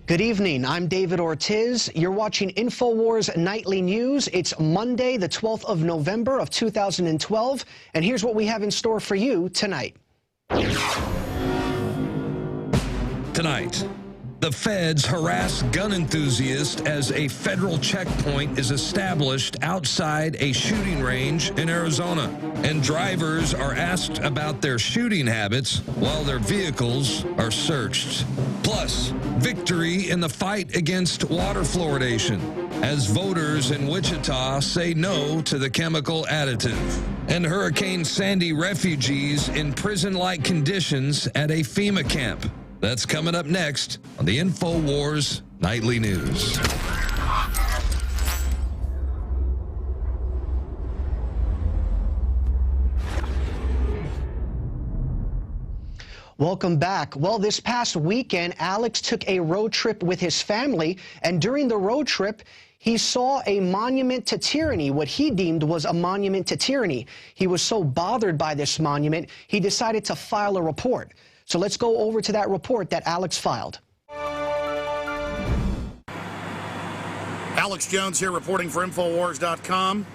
Good evening. I'm David Ortiz. You're watching Infowars Nightly News. It's Monday, the 12th of November of 2012, and here's what we have in store for you tonight. Tonight, the feds harass gun enthusiasts as a federal checkpoint is established outside a shooting range in Arizona, and drivers are asked about their shooting habits while their vehicles are searched. Plus, victory in the fight against water fluoridation as voters in Wichita say no to the chemical additive. And Hurricane Sandy refugees in prison-like conditions at a FEMA camp. That's coming up next on the Infowars Nightly News. Welcome back. Well, this past weekend, Alex took a road trip with his family, and during the road trip, he saw a monument to tyranny, what he deemed was a monument to tyranny. He was so bothered by this monument, he decided to file a report. So let's go over to that report that Alex filed. Alex Jones here reporting for Infowars.com.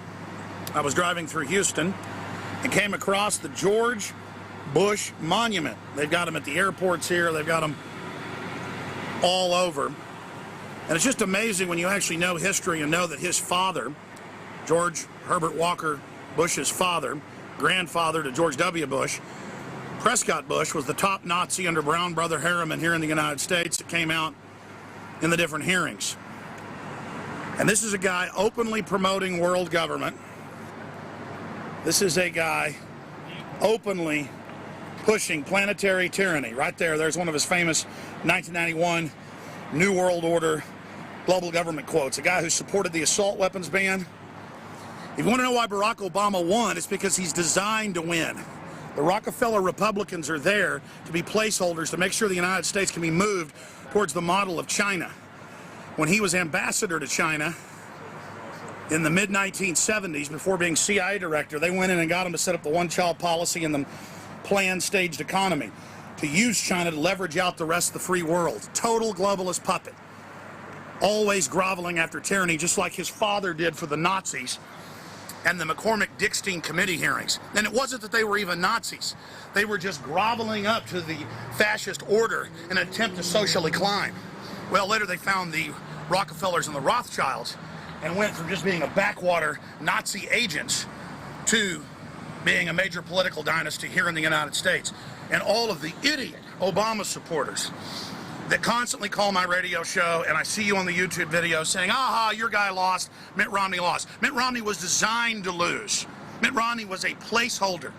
I was driving through Houston and came across the George Bush Monument. They've got them at the airports here. They've got them all over. And it's just amazing when you actually know history and know that his father, George Herbert Walker Bush's father, grandfather to George W. Bush, Prescott Bush, was the top Nazi under Brown Brother Harriman here in the United States. It came out in the different hearings. And this is a guy openly promoting world government. This is a guy openly pushing planetary tyranny. Right there, there's one of his famous 1991 New World Order global government quotes. A guy who supported the assault weapons ban. If you want to know why Barack Obama won, it's because he's designed to win. The Rockefeller Republicans are there to be placeholders to make sure the United States can be moved towards the model of China. When he was ambassador to China in the mid-1970s, before being CIA director, they went in and got him to set up the one-child policy and the planned staged economy to use China to leverage out the rest of the free world. Total globalist puppet. Always groveling after tyranny, just like his father did for the Nazis and the McCormick-Dickstein committee hearings. And it wasn't that they were even Nazis. They were just groveling up to the fascist order in an attempt to socially climb. Well, later they found the Rockefellers and the Rothschilds and went from just being a backwater Nazi agents to being a major political dynasty here in the United States. And all of the idiot Obama supporters that constantly call my radio show, and I see you on the YouTube video saying, aha, your guy lost, Mitt Romney lost. Mitt Romney was designed to lose. Mitt Romney was a placeholder.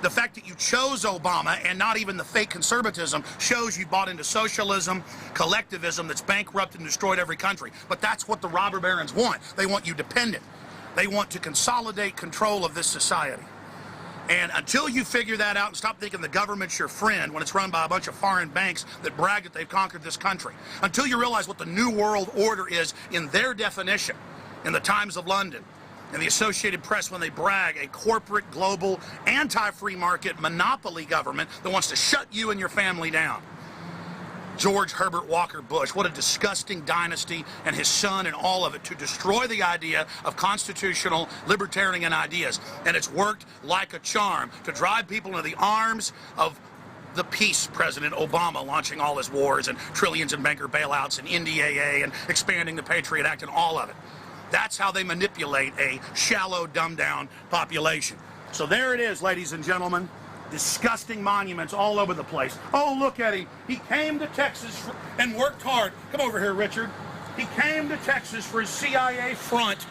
The fact that you chose Obama and not even the fake conservatism shows you bought into socialism, collectivism that's bankrupted and destroyed every country. But that's what the robber barons want. They want you dependent. They want to consolidate control of this society. And until you figure that out and stop thinking the government's your friend when it's run by a bunch of foreign banks that brag that they've conquered this country, until you realize what the New World Order is in their definition, in the Times of London, in the Associated Press when they brag, a corporate, global, anti-free market monopoly government that wants to shut you and your family down. George Herbert Walker Bush, what a disgusting dynasty, and his son and all of it, to destroy the idea of constitutional libertarian ideas. And it's worked like a charm to drive people into the arms of the peace President Obama, launching all his wars and trillions in banker bailouts and NDAA and expanding the Patriot Act and all of it. That's how they manipulate a shallow, dumbed-down population. So there it is, ladies and gentlemen. Disgusting monuments all over the place. Oh, look at him. He came to Texas and worked hard. Come over here, Richard. He came to Texas for his CIA front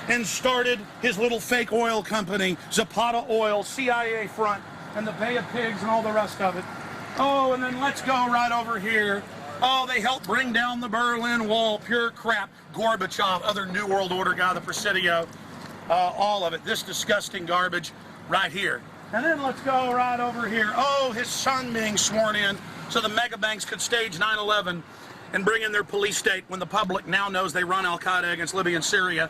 and started his little fake oil company, Zapata Oil, CIA front, and the Bay of Pigs and all the rest of it. Oh, and then let's go right over here. Oh, they helped bring down the Berlin Wall. Pure crap. Gorbachev, other New World Order guy, the Presidio, all of it. This disgusting garbage right here. And then let's go right over here. Oh, his son being sworn in so the mega banks could stage 9/11 and bring in their police state when the public now knows they run Al-Qaeda against Libya and Syria.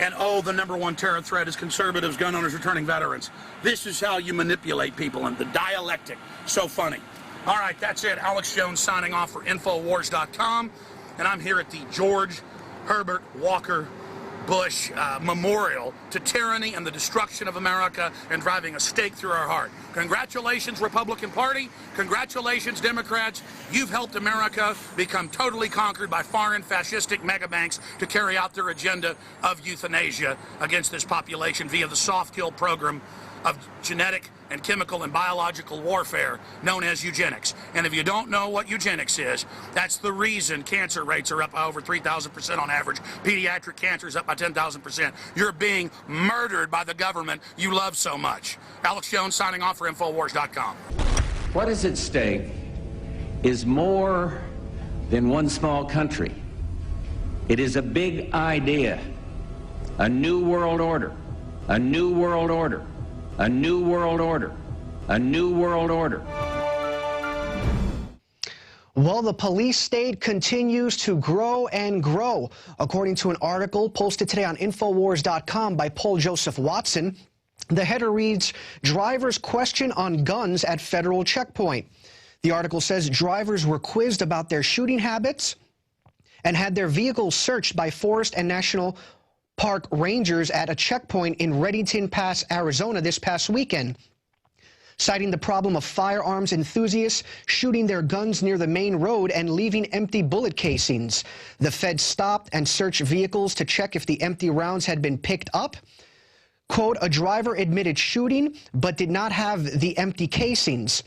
And oh, the #1 terror threat is conservatives, gun owners, returning veterans. This is how you manipulate people, and the dialectic. So funny. All right, that's it. Alex Jones signing off for Infowars.com. and I'm here at the George Herbert Walker Bush Memorial to Tyranny and the Destruction of America and driving a stake through our heart. Congratulations, Republican Party. Congratulations, Democrats. You've helped America become totally conquered by foreign fascistic megabanks to carry out their agenda of euthanasia against this population via the soft kill program of genetic and chemical and biological warfare known as eugenics. And if you don't know what eugenics is, that's the reason cancer rates are up by over 3,000% on average. Pediatric cancer is up by 10,000%. You're being murdered by the government you love so much. Alex Jones signing off for Infowars.com. What is at stake is more than one small country. It is a big idea, a new world order, a new world order. A new world order. A new world order. Well, the police state continues to grow and grow. According to an article posted today on Infowars.com by Paul Joseph Watson, the header reads, "Drivers question on guns at federal checkpoint." The article says drivers were quizzed about their shooting habits and had their vehicles searched by Forest and National Park rangers at a checkpoint in Reddington Pass, Arizona this past weekend, citing the problem of firearms enthusiasts shooting their guns near the main road and leaving empty bullet casings. The feds stopped and searched vehicles to check if the empty rounds had been picked up. Quote, "A driver admitted shooting but did not have the empty casings.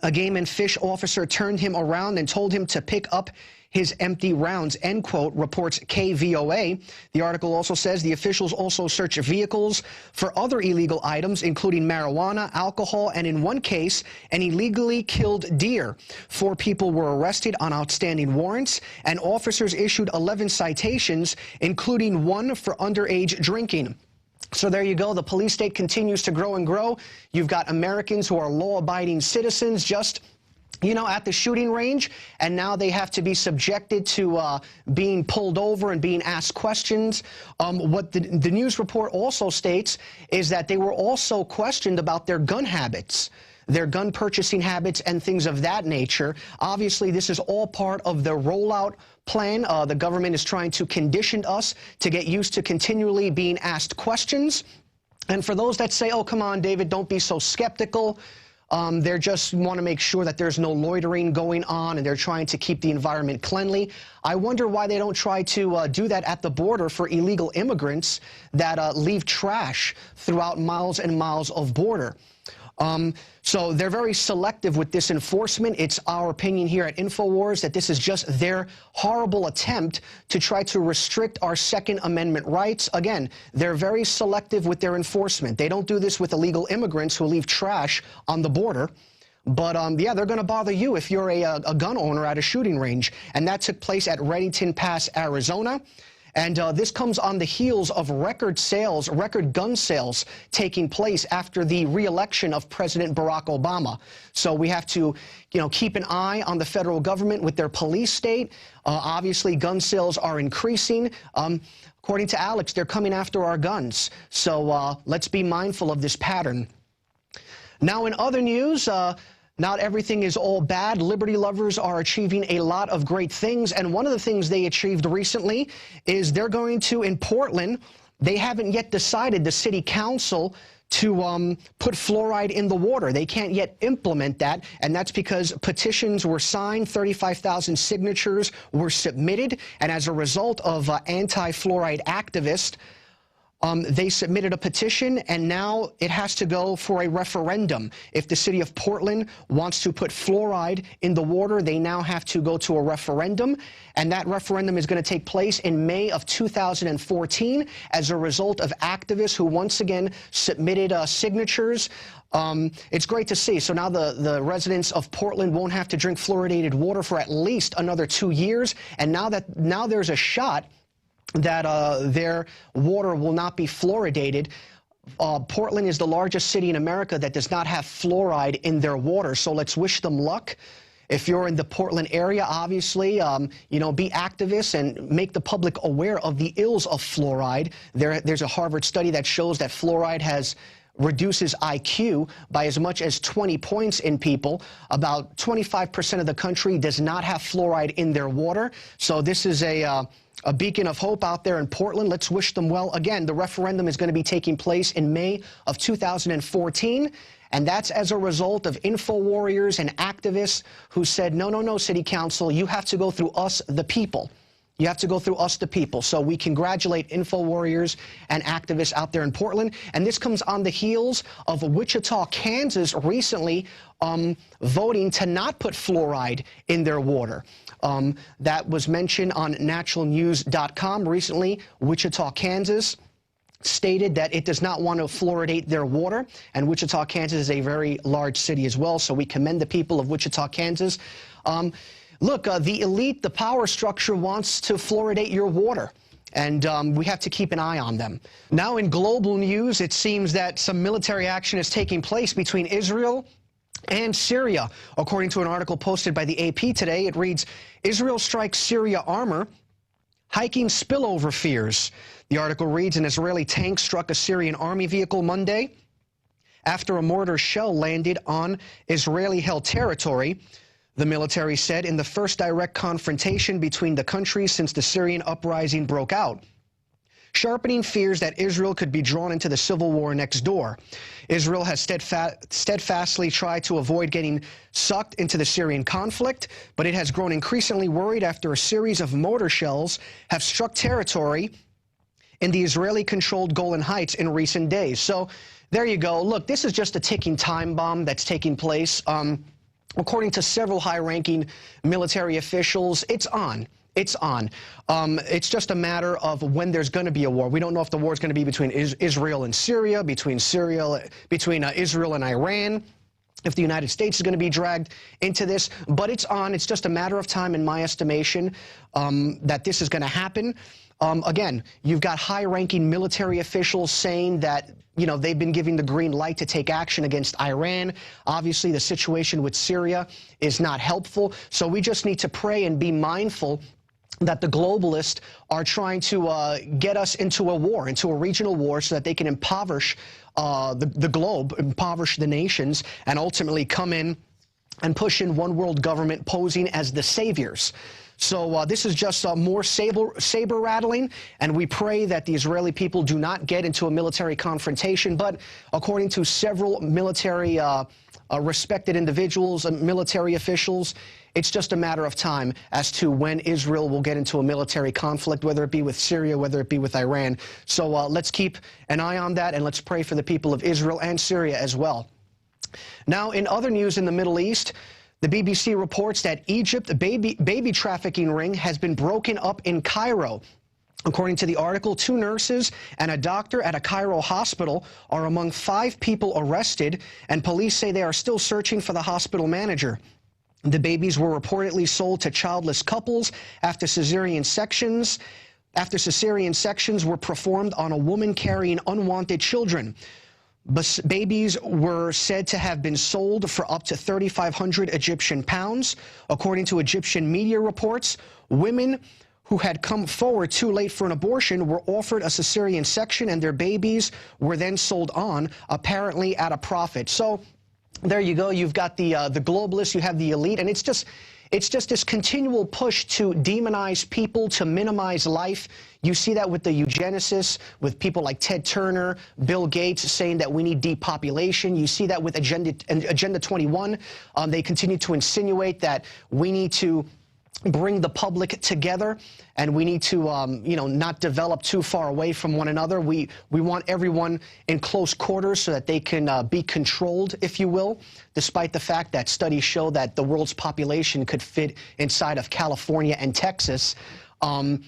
A game and fish officer turned him around and told him to pick up his empty rounds," end quote, reports KVOA. The article also says the officials also searched vehicles for other illegal items, including marijuana, alcohol, and in one case, an illegally killed deer. 4 people were arrested on outstanding warrants, and officers issued 11 citations, including 1 for underage drinking. So there you go. The police state continues to grow and grow. You've got Americans who are law-abiding citizens just, you know, at the shooting range, and now they have to be subjected to being pulled over and being asked questions. What the news report also states is that they were also questioned about their gun habits, their gun purchasing habits and things of that nature. Obviously, this is all part of the rollout plan. The government is trying to condition us to get used to continually being asked questions. And for those that say, oh, come on, David, don't be so skeptical, they just want to make sure that there's no loitering going on, and they're trying to keep the environment cleanly. I wonder why they don't try to do that at the border for illegal immigrants that leave trash throughout miles and miles of border. So they're very selective with this enforcement. It's our opinion here at Infowars that this is just their horrible attempt to try to restrict our Second Amendment rights. Again, they're very selective with their enforcement. They don't do this with illegal immigrants who leave trash on the border. But, yeah, they're going to bother you if you're a gun owner at a shooting range. And that took place at Reddington Pass, Arizona. And this comes on the heels of record sales, record gun sales taking place after the re-election of President Barack Obama. So we have to, you know, keep an eye on the federal government with their police state. Obviously, gun sales are increasing. According to Alex, they're coming after our guns. So let's be mindful of this pattern. Now, in other news, not everything is all bad. Liberty lovers are achieving a lot of great things, and one of the things they achieved recently is they're going to, in Portland, they haven't yet decided, the city council, to put fluoride in the water. They can't yet implement that, and that's because petitions were signed, 35,000 signatures were submitted, and as a result of anti-fluoride activists, they submitted a petition, and now it has to go for a referendum. If the city of Portland wants to put fluoride in the water, they now have to go to a referendum, and that referendum is going to take place in May of 2014 as a result of activists who once again submitted signatures. It's great to see. So now the residents of Portland won't have to drink fluoridated water for at least another 2 years, and now there's a shot that their water will not be fluoridated. Portland is the largest city in America that does not have fluoride in their water, so let's wish them luck. If you're in the Portland area, obviously, you know, be activists and make the public aware of the ills of fluoride. There's a Harvard study that shows that fluoride has reduces IQ by as much as 20 points in people. About 25% of the country does not have fluoride in their water. So this is a beacon of hope out there in Portland. Let's wish them well. Again, the referendum is going to be taking place in May of 2014. And that's as a result of InfoWarriors and activists who said, no, no, no, City Council, you have to go through us, the people. You have to go through us, the people. So we congratulate InfoWarriors and activists out there in Portland. And this comes on the heels of Wichita, Kansas recently voting to not put fluoride in their water. That was mentioned on naturalnews.com recently. Wichita, Kansas stated that it does not want to fluoridate their water, and Wichita, Kansas is a very large city as well, so we commend the people of Wichita, Kansas. Look, the elite, the power structure wants to fluoridate your water, and we have to keep an eye on them. Now in global news, it seems that some military action is taking place between Israel and Syria. According to an article posted by the AP today, it reads, Israel strikes Syria armor, hiking spillover fears. The article reads, an Israeli tank struck a Syrian army vehicle Monday after a mortar shell landed on Israeli-held territory. The military said in the first direct confrontation between the countries since the Syrian uprising broke out, sharpening fears that Israel could be drawn into the civil war next door. Israel has steadfastly tried to avoid getting sucked into the Syrian conflict, but it has grown increasingly worried after a series of mortar shells have struck territory in the Israeli-controlled Golan Heights in recent days. So there you go. Look, this is just a ticking time bomb that's taking place. According to several high-ranking military officials, it's on. It's on. It's just a matter of when there's going to be a war. We don't know if the war is going to be between Israel and Syria, between Israel and Iran, if the United States is going to be dragged into this. But it's on. It's just a matter of time, in my estimation, that this is going to happen. Again, you've got high-ranking military officials saying that, you know, they've been giving the green light to take action against Iran. Obviously, the situation with Syria is not helpful. So we just need to pray and be mindful that the globalists are trying to get us into a war, into a regional war, so that they can impoverish the globe, impoverish the nations, and ultimately come in and push in one world government posing as the saviors. So this is just more saber rattling, and we pray that the Israeli people do not get into a military confrontation. But according to several military respected individuals and military officials, it's just a matter of time as to when Israel will get into a military conflict, whether it be with Syria, whether it be with Iran. So let's keep an eye on that, and let's pray for the people of Israel and Syria as well. Now, in other news in the Middle East, the BBC reports that Egypt baby trafficking ring has been broken up in Cairo. According to the article, 2 nurses and a doctor at a Cairo hospital are among 5 people arrested, and police say they are still searching for the hospital manager. The babies were reportedly sold to childless couples after cesarean sections were performed on a woman carrying unwanted children. Babies were said to have been sold for up to 3,500 Egyptian pounds. According to Egyptian media reports, women who had come forward too late for an abortion were offered a cesarean section, and their babies were then sold on, apparently at a profit. So there you go. You've got the globalists, you have the elite, and it's just this continual push to demonize people, to minimize life. You see that with the eugenicists, with people like Ted Turner, Bill Gates saying that we need depopulation. You see that with Agenda 21. They continue to insinuate that we need to bring the public together, and we need to, you know, not develop too far away from one another. We want everyone in close quarters so that they can be controlled, if you will, despite the fact that studies show that the world's population could fit inside of California and Texas.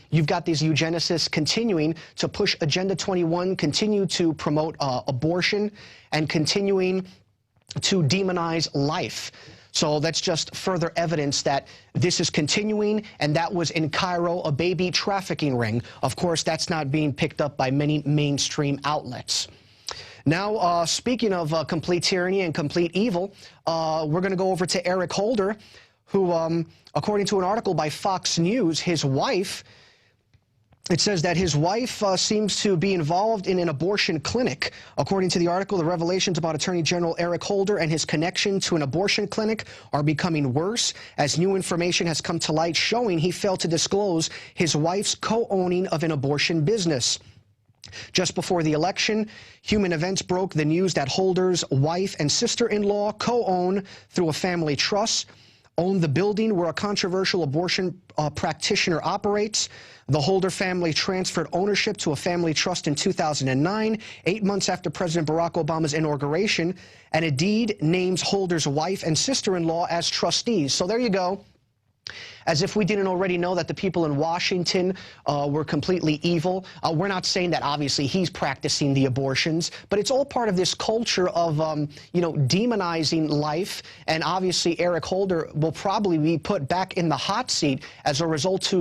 You've got these eugenicists continuing to push Agenda 21, continue to promote abortion, and continuing to demonize life. So that's just further evidence that this is continuing, and that was in Cairo, a baby trafficking ring. Of course, that's not being picked up by many mainstream outlets. Now, speaking of complete tyranny and complete evil, we're going to go over to Eric Holder, who, according to an article by Fox News, his wife It says that his wife seems to be involved in an abortion clinic. According to the article, the revelations about Attorney General Eric Holder and his connection to an abortion clinic are becoming worse as new information has come to light showing he failed to disclose his wife's co-owning of an abortion business. Just before the election, Human Events broke the news that Holder's wife and sister-in-law co-own through a family trust, own the building where a controversial abortion practitioner operates. The Holder family transferred ownership to a family trust in 2009, 8 months after President Barack Obama's inauguration, and a deed names Holder's wife and sister-in-law as trustees. So there you go. As if we didn't already know that the people in Washington were completely evil. We're not saying that obviously he's practicing the abortions, but it's all part of this culture of, you know, demonizing life. And obviously Eric Holder will probably be put back in the hot seat as a result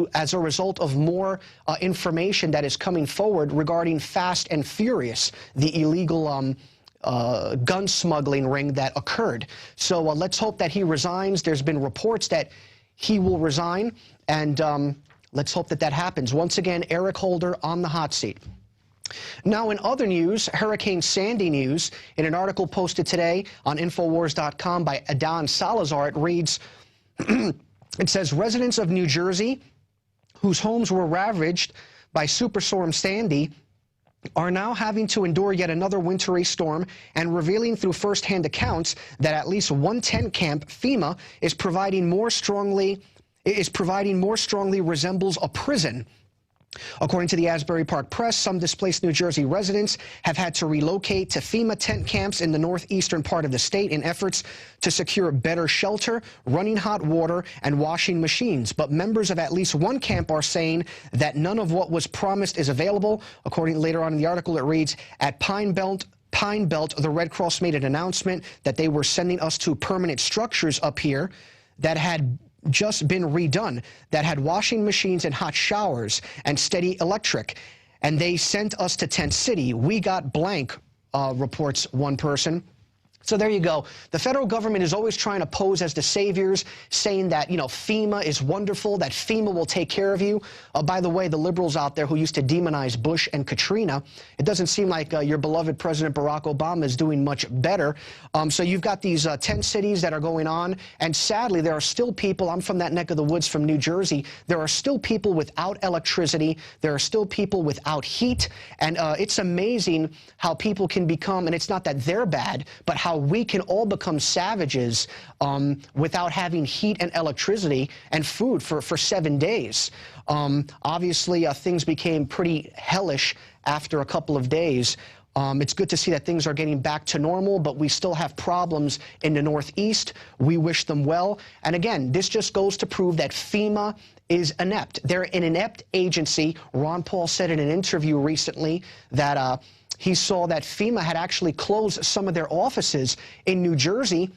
of more information that is coming forward regarding Fast and Furious, the illegal gun smuggling ring that occurred. So let's hope that he resigns. There's been reports that he will resign, and let's hope that that happens. Once again, Eric Holder on the hot seat. Now, in other news, Hurricane Sandy news, in an article posted today on Infowars.com by Adon Salazar, it reads, it says, residents of New Jersey whose homes were ravaged by Superstorm Sandy are now having to endure yet another wintry storm and revealing through first-hand accounts that at least one tent camp, FEMA, is providing more strongly resembles a prison. According to the Asbury Park Press, some displaced New Jersey residents have had to relocate to FEMA tent camps in the northeastern part of the state in efforts to secure better shelter, running hot water, and washing machines. But members of at least one camp are saying that none of what was promised is available. According later on in the article, it reads, at Pine Belt, the Red Cross made an announcement that they were sending us to permanent structures up here that had just been redone, that had washing machines and hot showers and steady electric. And they sent us to Tent City. We got blank, reports one person. So there you go. The federal government is always trying to pose as the saviors, saying that, you know, FEMA is wonderful, that FEMA will take care of you. By the way, the liberals out there who used to demonize Bush and Katrina, it doesn't seem like your beloved President Barack Obama is doing much better. So you've got these 10 cities that are going on, and sadly, there are still people, I'm from that neck of the woods from New Jersey, there are still people without electricity, there are still people without heat, and it's amazing how people can become, and it's not that they're bad, but how we can all become savages without having heat and electricity and food for 7 days. Obviously, things became pretty hellish after a couple of days. It's good to see that things are getting back to normal, but we still have problems in the Northeast. We wish them well. And again, this just goes to prove that FEMA is inept. They're an inept agency. Ron Paul said in an interview recently that he saw that FEMA had actually closed some of their offices in New Jersey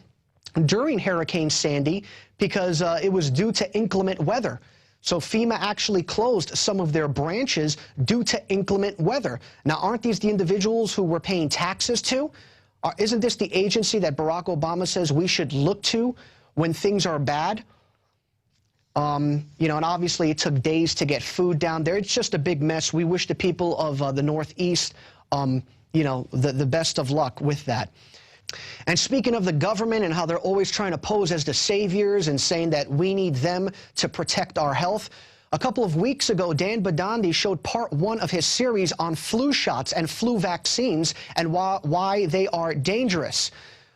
during Hurricane Sandy because it was due to inclement weather. So FEMA actually closed some of their branches due to inclement weather. Now, aren't these the individuals who we're paying taxes to? Isn't this the agency that Barack Obama says we should look to when things are bad? You know, and obviously it took days to get food down there. It's just a big mess. We wish the people of the Northeast you know, the best of luck with that. And speaking of the government and how they're always trying to pose as the saviors and saying that we need them to protect our health, a couple of weeks ago, Dan Bidondi showed part 1 of his series on flu shots and flu vaccines and why they are dangerous.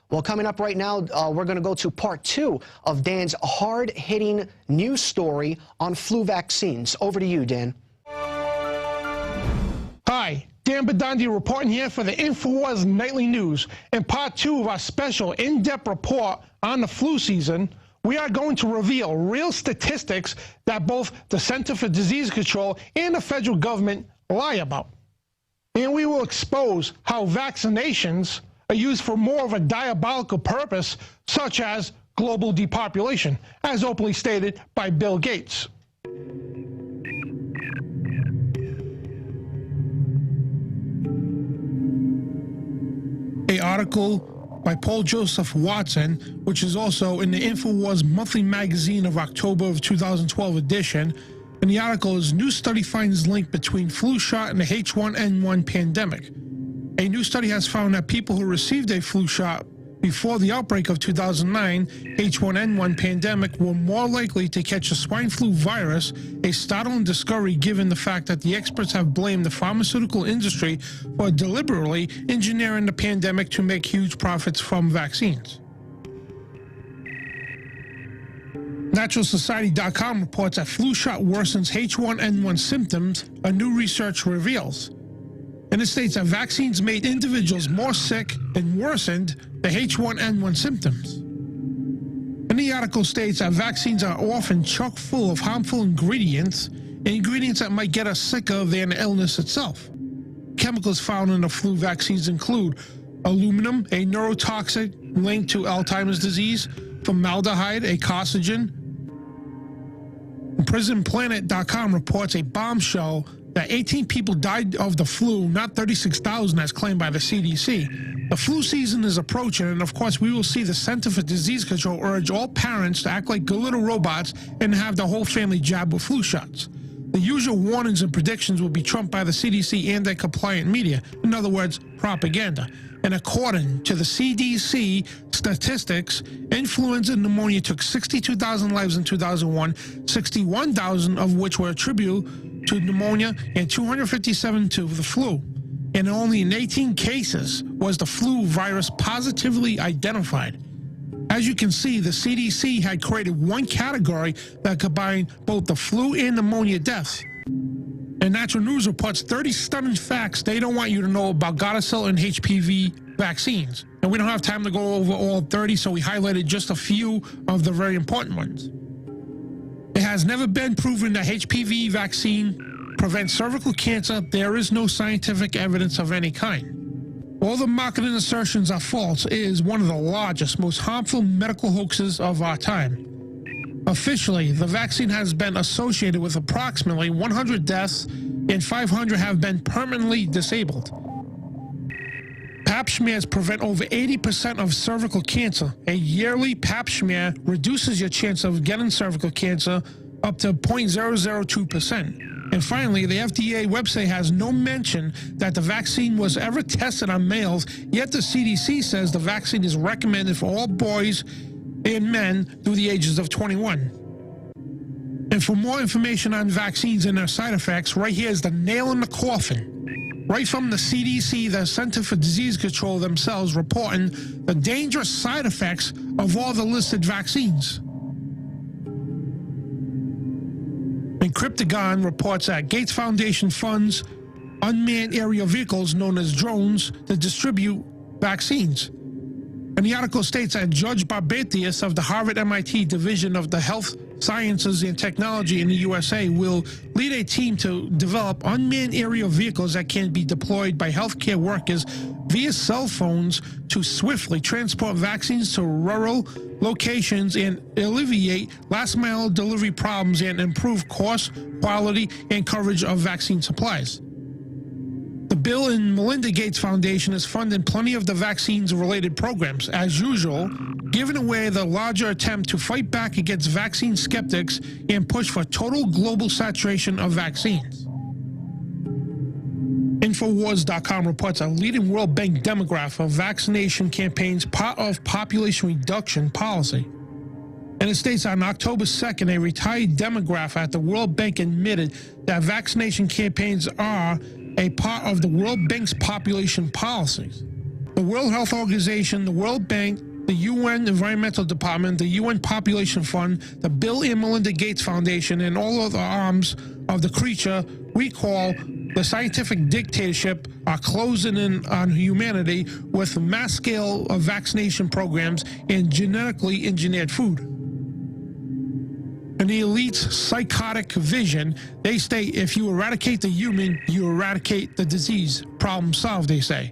Well, coming up right now, we're going to go to part 2 of Dan's hard-hitting news story on flu vaccines. Over to you, Dan. Hi, Dan Bidondi reporting here for the Infowars Nightly News. In part 2 of our special in-depth report on the flu season, we are going to reveal real statistics that both the Center for Disease Control and the federal government lie about. And we will expose how vaccinations are used for more of a diabolical purpose, such as global depopulation, as openly stated by Bill Gates. An article by Paul Joseph Watson, which is also in the Infowars monthly magazine of October of 2012 edition, In the article is new study finds link between flu shot and the H1N1 pandemic. A new study has found that people who received a flu shot before the outbreak of 2009 H1N1 pandemic were more likely to catch the swine flu virus, a startling discovery given the fact that the experts have blamed the pharmaceutical industry for deliberately engineering the pandemic to make huge profits from vaccines. NaturalSociety.com reports that flu shot worsens H1N1 symptoms, a new research reveals. And it states that vaccines made individuals more sick and worsened the H1N1 symptoms. And the article states that vaccines are often chock full of harmful ingredients that might get us sicker than the illness itself. Chemicals found in the flu vaccines include aluminum, a neurotoxic linked to Alzheimer's disease, formaldehyde, a carcinogen. PrisonPlanet.com reports a bombshell that 18 people died of the flu, not 36,000 as claimed by the CDC. The flu season is approaching, and of course we will see the Center for Disease Control urge all parents to act like good little robots and have the whole family jabbed with flu shots. The usual warnings and predictions will be trumped by the CDC and their compliant media, in other words, propaganda. And according to the CDC statistics, influenza and pneumonia took 62,000 lives in 2001, 61,000 of which were attributed to pneumonia and 257 to the flu. And only in 18 cases was the flu virus positively identified. As you can see, the CDC had created one category that combined both the flu and pneumonia deaths. And Natural News reports 30 stunning facts they don't want you to know about Gardasil and HPV vaccines. And we don't have time to go over all 30, so we highlighted just a few of the very important ones. It has never been proven that HPV vaccine prevents cervical cancer. There is no scientific evidence of any kind. All the marketing assertions are false. It is one of the largest, most harmful medical hoaxes of our time. Officially, the vaccine has been associated with approximately 100 deaths and 500 have been permanently disabled. Pap smears prevent over 80% of cervical cancer. A yearly pap smear reduces your chance of getting cervical cancer up to 0.002%. And finally, the FDA website has no mention that the vaccine was ever tested on males, yet the CDC says the vaccine is recommended for all boys and men through the ages of 21. And for more information on vaccines and their side effects, right here is the nail in the coffin. Right from the CDC, the Center for Disease Control themselves, reporting the dangerous side effects of all the listed vaccines. And Cryptagon reports that Gates Foundation funds unmanned aerial vehicles known as drones to distribute vaccines. And the article states that Judge Barbatius of the Harvard-MIT Division of the Health Sciences and Technology in the USA will lead a team to develop unmanned aerial vehicles that can be deployed by healthcare workers via cell phones to swiftly transport vaccines to rural locations and alleviate last-mile delivery problems and improve cost, quality, and coverage of vaccine supplies. The Bill and Melinda Gates Foundation is funding plenty of the vaccines-related programs. As usual, giving away the larger attempt to fight back against vaccine skeptics and push for total global saturation of vaccines. Infowars.com reports a leading World Bank demograph of vaccination campaigns part of population reduction policy. And it states on October 2nd, a retired demograph at the World Bank admitted that vaccination campaigns are a part of the World Bank's population policies. The World Health Organization, the World Bank, the UN Environmental Department, the UN Population Fund, the Bill and Melinda Gates Foundation, and all of the arms of the creature we call the scientific dictatorship are closing in on humanity with mass-scale of vaccination programs and genetically engineered food. In the elite's psychotic vision, they state if you eradicate the human, you eradicate the disease. Problem solved, they say.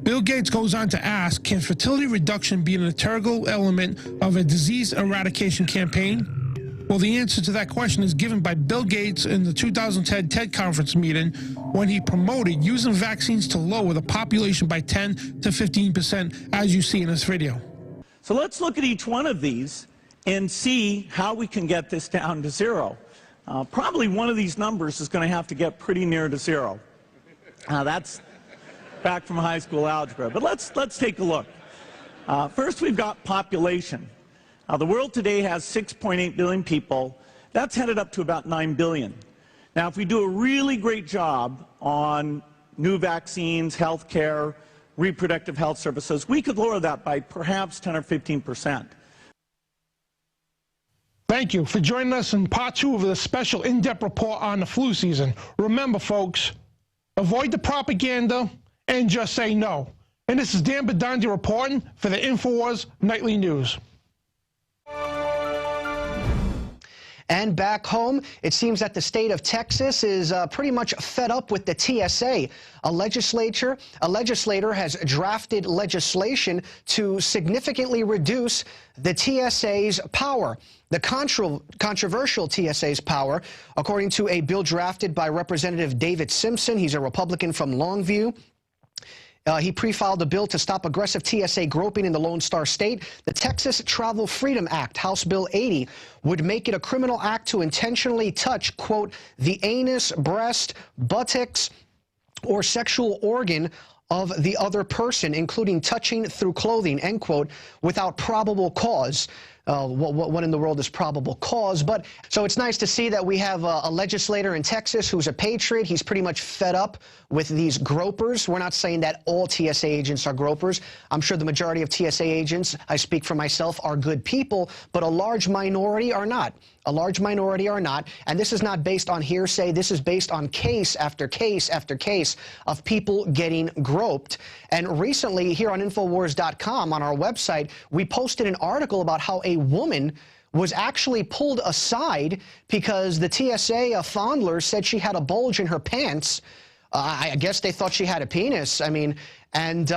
Bill Gates goes on to ask, can fertility reduction be an integral element of a disease eradication campaign? Well, the answer to that question is given by Bill Gates in the 2010 TED conference meeting when he promoted using vaccines to lower the population by 10 to 15%, as you see in this video. So let's look at each one of these and see how we can get this down to zero. Probably one of these numbers is going to have to get pretty near to zero. That's back from high school algebra. But let's take a look. First, we've got population. The world today has 6.8 billion people. That's headed up to about 9 billion. Now, if we do a really great job on new vaccines, health care, reproductive health services, we could lower that by perhaps 10 or 15%. Thank you for joining us in part 2 of this special in-depth report on the flu season. Remember, folks, avoid the propaganda and just say no. And this is Dan Bidondi reporting for the Infowars Nightly News. And back home, it seems that the state of Texas is pretty much fed up with the TSA. A legislator has drafted legislation to significantly reduce the TSA's power. The controversial TSA's power, according to a bill drafted by Representative David Simpson. He's a Republican from Longview. He pre-filed a bill to stop aggressive TSA groping in the Lone Star State. The Texas Travel Freedom Act, House Bill 80, would make it a criminal act to intentionally touch, quote, the anus, breast, buttocks, or sexual organ of the other person, including touching through clothing, end quote, without probable cause. What in the world is probable cause? But so it's nice to see that we have a legislator in Texas who's a patriot. He's pretty much fed up with these gropers. We're not saying that all TSA agents are gropers. I'm sure the majority of TSA agents, I speak for myself, are good people, but a large minority are not. A large minority are not. And this is not based on hearsay. This is based on case after case after case of people getting groped. And recently, here on Infowars.com, on our website, we posted an article about how a woman was actually pulled aside because the TSA fondler said she had a bulge in her pants. I guess they thought she had a penis. I mean, and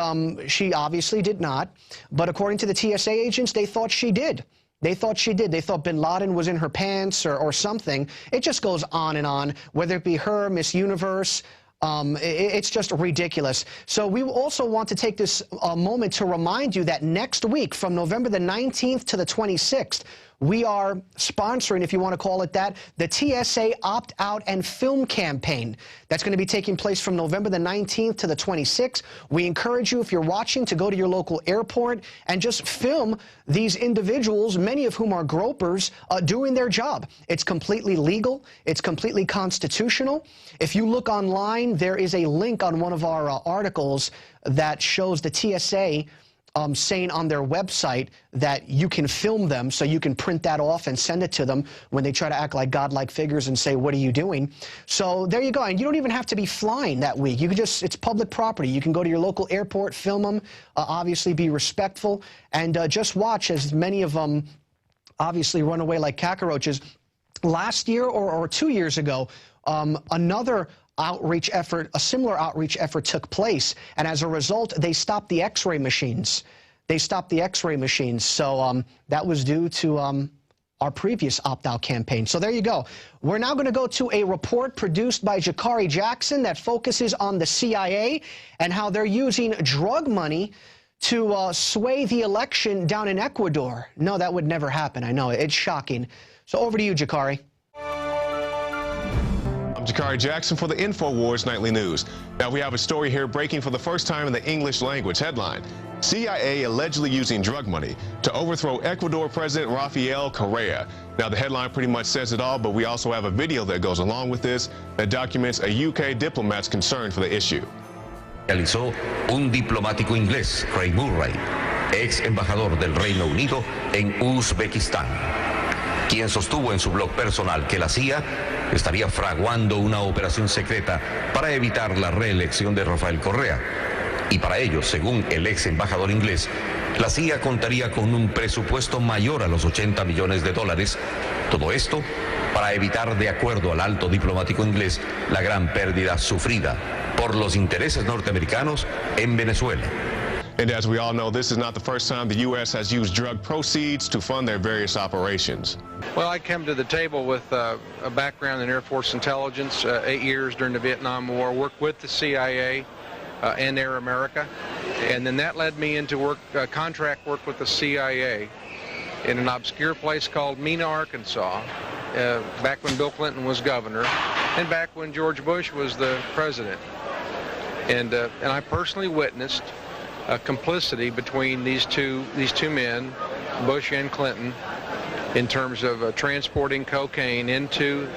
she obviously did not. But according to the TSA agents, they thought she did. They thought she did. They thought bin Laden was in her pants or something. It just goes on and on, whether it be her, Miss Universe. It's just ridiculous. So we also want to take this moment to remind you that next week, from November the 19th to the 26th, we are sponsoring, if you want to call it that, the TSA Opt Out and Film campaign. That's going to be taking place from November the 19th to the 26th. We encourage you, if you're watching, to go to your local airport and just film these individuals, many of whom are gropers, doing their job. It's completely legal. It's completely constitutional. If you look online, there is a link on one of our articles that shows the TSA saying on their website that you can film them, so you can print that off and send it to them when they try to act like godlike figures and say, what are you doing? So there you go. And you don't even have to be flying that week. You can just, it's public property. You can go to your local airport, film them, obviously be respectful, and just watch as many of them obviously run away like cockroaches. Last year or 2 years ago, another outreach effort, a similar outreach effort took place, and as a result, they stopped the X-ray machines. They stopped the X-ray machines. So that was due to our previous opt-out campaign. So there you go. We're now going to go to a report produced by Jakari Jackson that focuses on the CIA and how they're using drug money to sway the election down in Ecuador. No, that would never happen. I know. It's shocking. So over to you, Jakari. I'm Jakari Jackson for the Infowars Nightly News. Now we have a story here breaking for the first time in the English language. Headline: CIA allegedly using drug money to overthrow Ecuador President Rafael Correa. Now the headline pretty much says it all, but we also have a video that goes along with this that documents a UK diplomat's concern for the issue. Realizó un diplomático inglés, Craig Murray, ex embajador del Reino Unido en Uzbekistán, quien sostuvo en su blog personal que la CIA estaría fraguando una operación secreta para evitar la reelección de Rafael Correa. Y para ello, según el ex embajador inglés, la CIA contaría con un presupuesto mayor a los $80 millones. Todo esto para evitar, de acuerdo al alto diplomático inglés, la gran pérdida sufrida por los intereses norteamericanos en Venezuela. And as we all know, this is not the first time the U.S. has used drug proceeds to fund their various operations. Well, I come to the table with a background in Air Force intelligence, 8 years during the Vietnam War, worked with the CIA and Air America, and then that led me into contract work with the CIA in an obscure place called Mena, Arkansas, back when Bill Clinton was governor and back when George Bush was the president. And I personally witnessed a complicity between these two men, Bush and Clinton, in terms of transporting cocaine into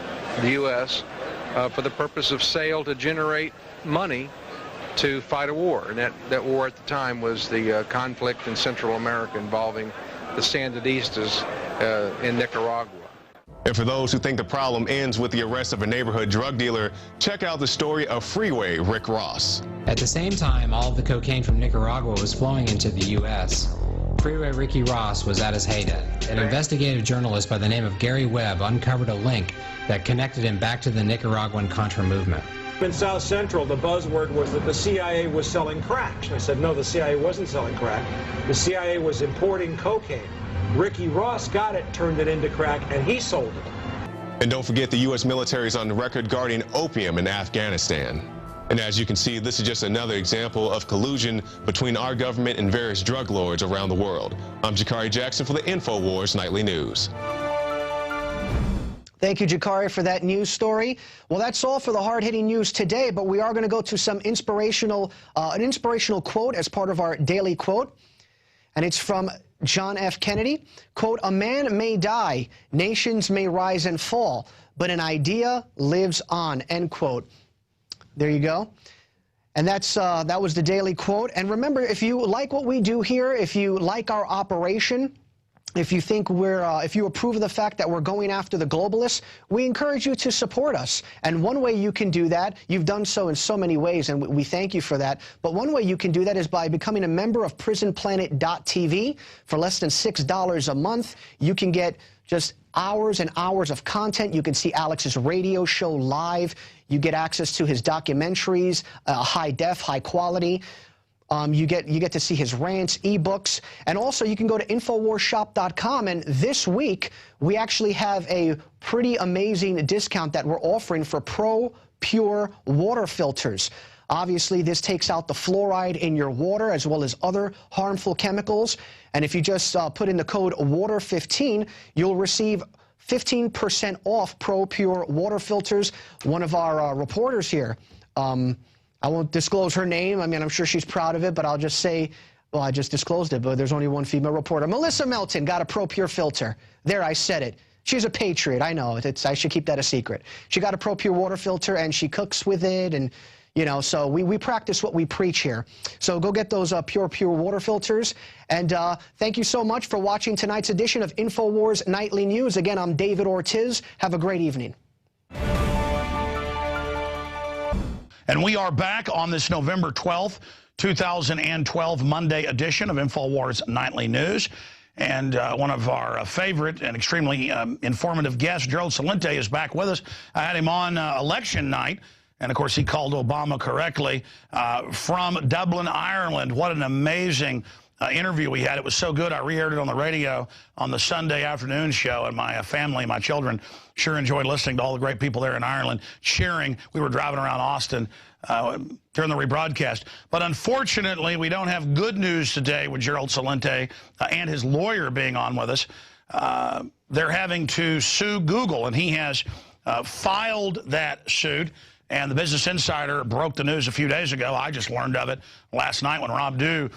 the U.S. For the purpose of sale to generate money to fight a war. And that war at the time was the conflict in Central America involving the Sandinistas in Nicaragua. And for those who think the problem ends with the arrest of a neighborhood drug dealer, check out the story of Freeway Rick Ross. At the same time, all of the cocaine from Nicaragua was flowing into the U.S. Freeway Ricky Ross was at his heyday. An investigative journalist by the name of Gary Webb uncovered a link that connected him back to the Nicaraguan Contra movement. In South Central, the buzzword was that the CIA was selling crack. I said, no, the CIA wasn't selling crack. The CIA was importing cocaine. Ricky Ross got it, turned it into crack, and he sold it. And don't forget, the U.S. military is on the record guarding opium in Afghanistan. And as you can see, this is just another example of collusion between our government and various drug lords around the world. I'm Jakari Jackson for the Infowars Nightly News. Thank you, Jakari, for that news story. Well, that's all for the hard-hitting news today, but we are going to go to some inspirational, an inspirational quote as part of our daily quote. And it's from John F. Kennedy. Quote, "A man may die, nations may rise and fall, but an idea lives on," end quote. There you go. And that was the daily quote. And remember, if you like what we do here, if you like our operation, if you think if you approve of the fact that we're going after the globalists, we encourage you to support us. And one way you can do that, you've done so in so many ways, and we thank you for that. But one way you can do that is by becoming a member of PrisonPlanet.tv. For less than $6 a month, you can get just hours and hours of content. You can see Alex's radio show live. You get access to his documentaries, high def, high quality. You get to see his rants, ebooks, and also you can go to InfoWarsShop.com. And this week we actually have a pretty amazing discount that we're offering for Pro Pure water filters. Obviously, this takes out the fluoride in your water as well as other harmful chemicals. And if you just put in the code WATER15, you'll receive 15% off Pro Pure water filters. One of our reporters here, I won't disclose her name. I mean, I'm sure she's proud of it, but I'll just say, well, I just disclosed it, but there's only one female reporter. Melissa Melton got a Pro Pure filter. There, I said it. She's a patriot. I know. I should keep that a secret. She got a Pro Pure water filter, and she cooks with it, and, you know, so we practice what we preach here. So go get those Pure water filters. And thank you so much for watching tonight's edition of InfoWars Nightly News. Again, I'm David Ortiz. Have a great evening. And we are back on this November 12th, 2012 Monday edition of InfoWars Nightly News. And one of our favorite and extremely informative guests, Gerald Celente, is back with us. I had him on election night, and of course he called Obama correctly, from Dublin, Ireland. What an amazing interview we had. It was so good, I re-aired it on the radio on the Sunday afternoon show, and my family, my children, sure enjoyed listening to all the great people there in Ireland cheering. We were driving around Austin during the rebroadcast. But unfortunately, we don't have good news today with Gerald Celente and his lawyer being on with us. They're having to sue Google, and he has filed that suit. And the Business Insider broke the news a few days ago. I just learned of it last night when Rob Dew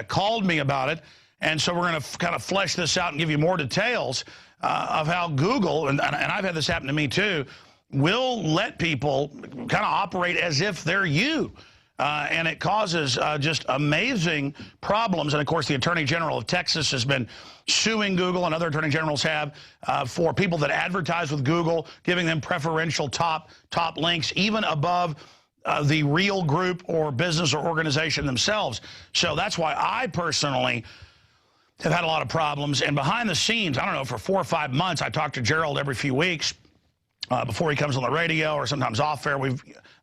called me about it. And so we're going to kind of flesh this out and give you more details of how Google, and I've had this happen to me too, will let people kind of operate as if they're you. And it causes just amazing problems. And, of course, the Attorney General of Texas has been suing Google, and other attorney generals have, for people that advertise with Google, giving them preferential top links, even above the real group or business or organization themselves. So that's why I personally have had a lot of problems. And behind the scenes, I don't know, for 4 or 5 months, I talk to Gerald every few weeks before he comes on the radio or sometimes off air.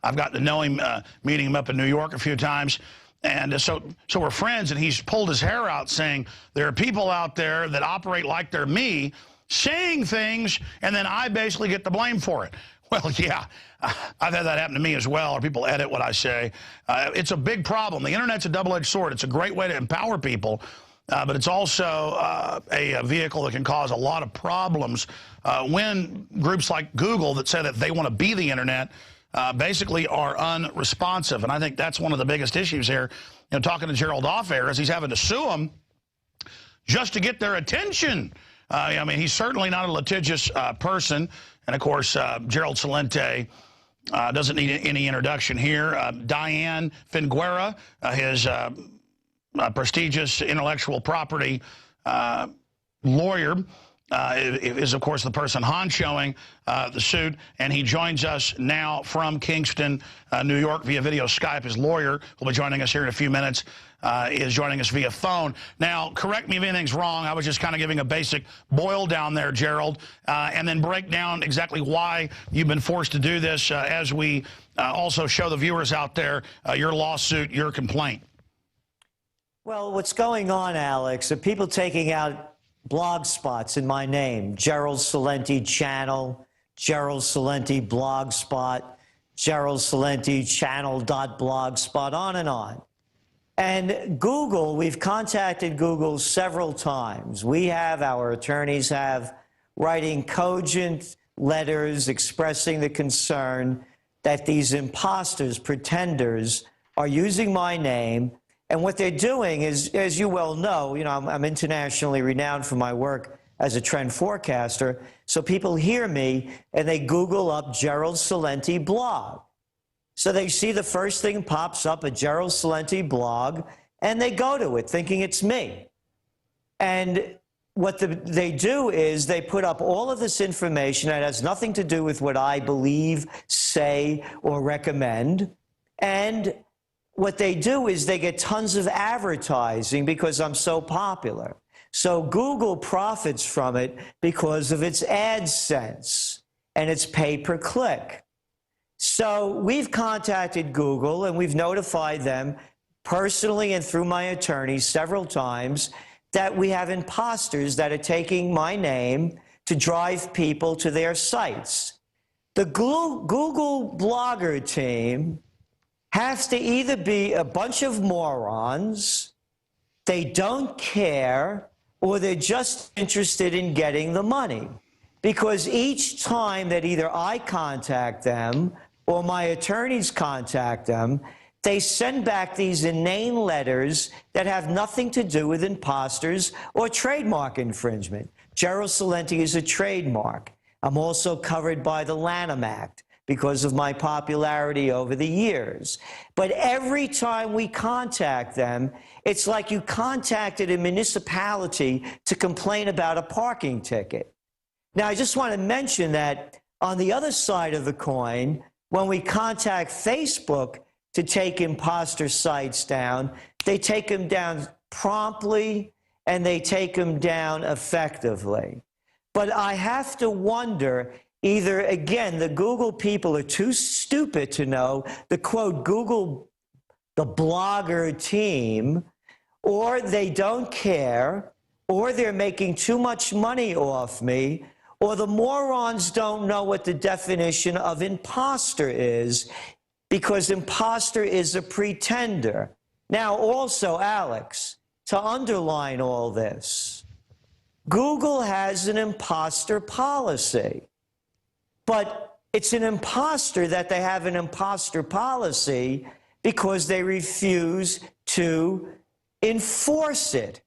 I've gotten to know him, meeting him up in New York a few times. And so we're friends, and he's pulled his hair out saying there are people out there that operate like they're me, saying things, and then I basically get the blame for it. Well, yeah, I've had that happen to me as well, or people edit what I say. It's a big problem. The Internet's a double-edged sword. It's a great way to empower people, but it's also a vehicle that can cause a lot of problems when groups like Google that say that they want to be the internet basically are unresponsive. And I think that's one of the biggest issues here. You know, talking to Gerald off air, as he's having to sue them just to get their attention. I mean, he's certainly not a litigious person. And, of course, Gerald Celente doesn't need any introduction here. Dyan Finguerra, his prestigious intellectual property lawyer, is, of course, the person honchoing the suit, and he joins us now from Kingston, New York, via video Skype. His lawyer will be joining us here in a few minutes, is joining us via phone. Now, correct me if anything's wrong. I was just kind of giving a basic boil down there, Gerald, and then break down exactly why you've been forced to do this as we also show the viewers out there your lawsuit, your complaint. Well, what's going on, Alex, are people taking out blog spots in my name: Gerald Celente channel, Gerald Celente blog spot, Gerald Celente channel.blogspot, on and on. And Google, we've contacted Google several times. We have, our attorneys have, writing cogent letters expressing the concern that these imposters, pretenders, are using my name. And what they're doing is, as you well know, I'm internationally renowned for my work as a trend forecaster. So people hear me and they Google up Gerald Celente blog. So they see the first thing pops up, a Gerald Celente blog, and they go to it thinking it's me. And what they do is they put up all of this information that has nothing to do with what I believe, say, or recommend. And what they do is they get tons of advertising because I'm so popular. So Google profits from it because of its AdSense and its pay-per-click. So we've contacted Google and we've notified them personally and through my attorney several times that we have imposters that are taking my name to drive people to their sites. The Google blogger team has to either be a bunch of morons, they don't care, or they're just interested in getting the money. Because each time that either I contact them or my attorneys contact them, they send back these inane letters that have nothing to do with imposters or trademark infringement. Gerald Celente is a trademark. I'm also covered by the Lanham Act because of my popularity over the years. But every time we contact them, it's like you contacted a municipality to complain about a parking ticket. Now, I just want to mention that on the other side of the coin, when we contact Facebook to take imposter sites down, they take them down promptly and they take them down effectively. But I have to wonder, either, again, the Google people are too stupid to know the, quote, Google, the blogger team, or they don't care, or they're making too much money off me, or the morons don't know what the definition of imposter is, because imposter is a pretender. Now, also, Alex, to underline all this, Google has an imposter policy. But it's an imposter that they have an imposter policy because they refuse to enforce it.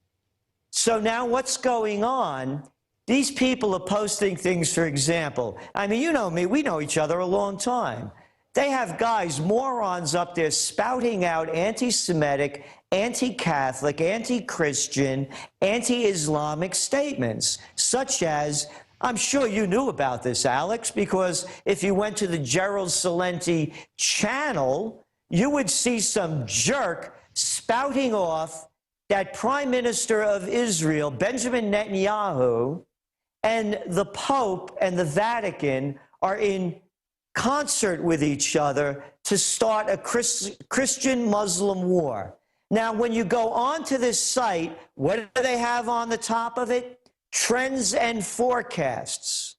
So now what's going on? These people are posting things, for example. I mean, you know me, we know each other a long time. They have guys, morons up there spouting out anti-Semitic, anti-Catholic, anti-Christian, anti-Islamic statements, such as, I'm sure you knew about this, Alex, because if you went to the Gerald Celente channel, you would see some jerk spouting off that Prime Minister of Israel, Benjamin Netanyahu, and the Pope and the Vatican are in concert with each other to start a Christian-Muslim war. Now, when you go onto this site, what do they have on the top of it? Trends and forecasts.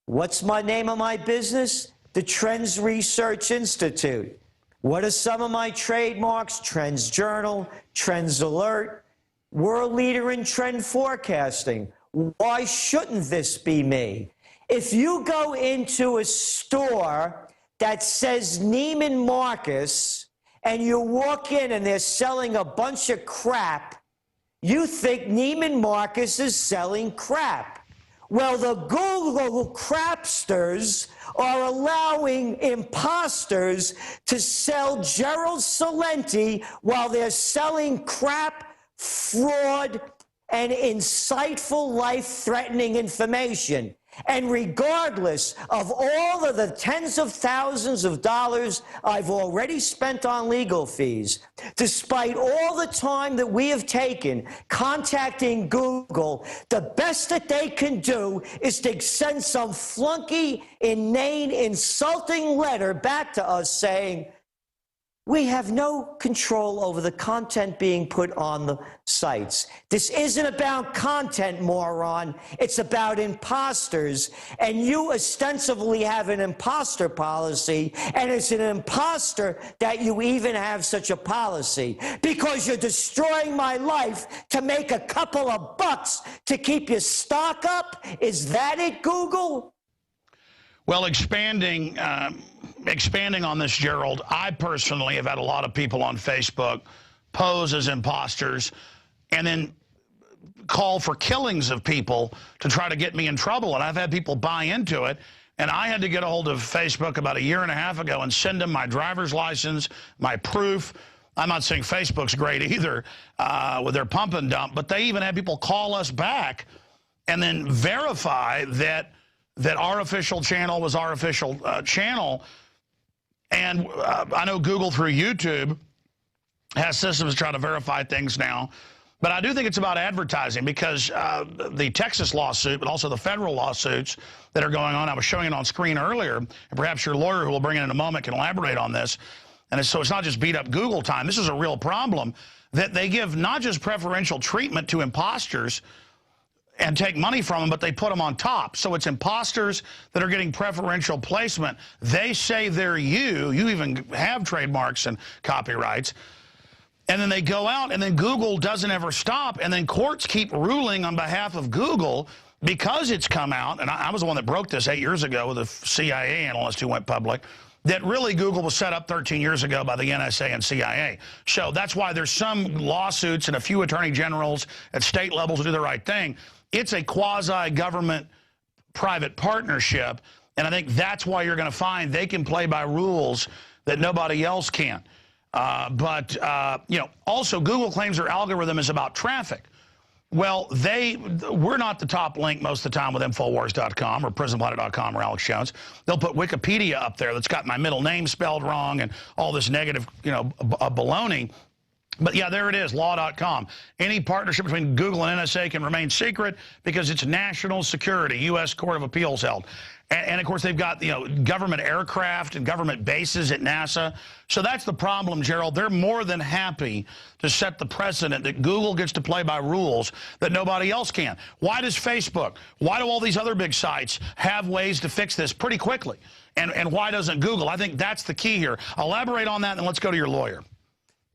What's my name of my business? The Trends Research Institute. What are some of my trademarks? Trends Journal, Trends Alert, world leader in trend forecasting. Why shouldn't this be me? If you go into a store that says Neiman Marcus and you walk in and they're selling a bunch of crap, you think Neiman Marcus is selling crap. Well, the Google crapsters are allowing imposters to sell Gerald Celente while they're selling crap, fraud, and insightful, life-threatening information. And regardless of all of the tens of thousands of dollars I've already spent on legal fees, despite all the time that we have taken contacting Google, the best that they can do is to send some flunky, inane, insulting letter back to us saying, we have no control over the content being put on the sites. This isn't about content, moron. It's about imposters. And you ostensibly have an imposter policy, and it's an imposter that you even have such a policy, because you're destroying my life to make a couple of bucks to keep your stock up. Is that it, Google? Well, expanding on this, Gerald, I personally have had a lot of people on Facebook pose as imposters and then call for killings of people to try to get me in trouble. And I've had people buy into it. And I had to get a hold of Facebook about a year and a half ago and send them my driver's license, my proof. I'm not saying Facebook's great either with their pump and dump, but they even had people call us back and then verify that our official channel was our official channel. And I know Google through YouTube has systems to try to verify things now. But I do think it's about advertising, because the Texas lawsuit, but also the federal lawsuits that are going on, I was showing it on screen earlier, and perhaps your lawyer, who we'll bring in a moment, can elaborate on this. And so it's not just beat up Google time. This is a real problem, that they give not just preferential treatment to imposters and take money from them, but they put them on top. So it's imposters that are getting preferential placement. They say they're you. You even have trademarks and copyrights. And then they go out, and then Google doesn't ever stop. And then courts keep ruling on behalf of Google because it's come out. And I was the one that broke this 8 years ago with a CIA analyst who went public, that really Google was set up 13 years ago by the NSA and CIA. So that's why there's some lawsuits and a few attorney generals at state levels who do the right thing. It's a quasi-government private partnership, and I think that's why you're going to find they can play by rules that nobody else can. You know, also Google claims their algorithm is about traffic. Well, we're not the top link most of the time with Infowars.com or PrisonPlanet.com or Alex Jones. They'll put Wikipedia up there that's got my middle name spelled wrong and all this negative, you know, baloney. But yeah, there it is, law.com. Any partnership between Google and NSA can remain secret because it's national security, U.S. Court of Appeals held. And of course, they've got, you know, government aircraft and government bases at NASA. So that's the problem, Gerald. They're more than happy to set the precedent that Google gets to play by rules that nobody else can. Why does Facebook, why do all these other big sites have ways to fix this pretty quickly? And why doesn't Google? I think that's the key here. Elaborate on that, and let's go to your lawyer.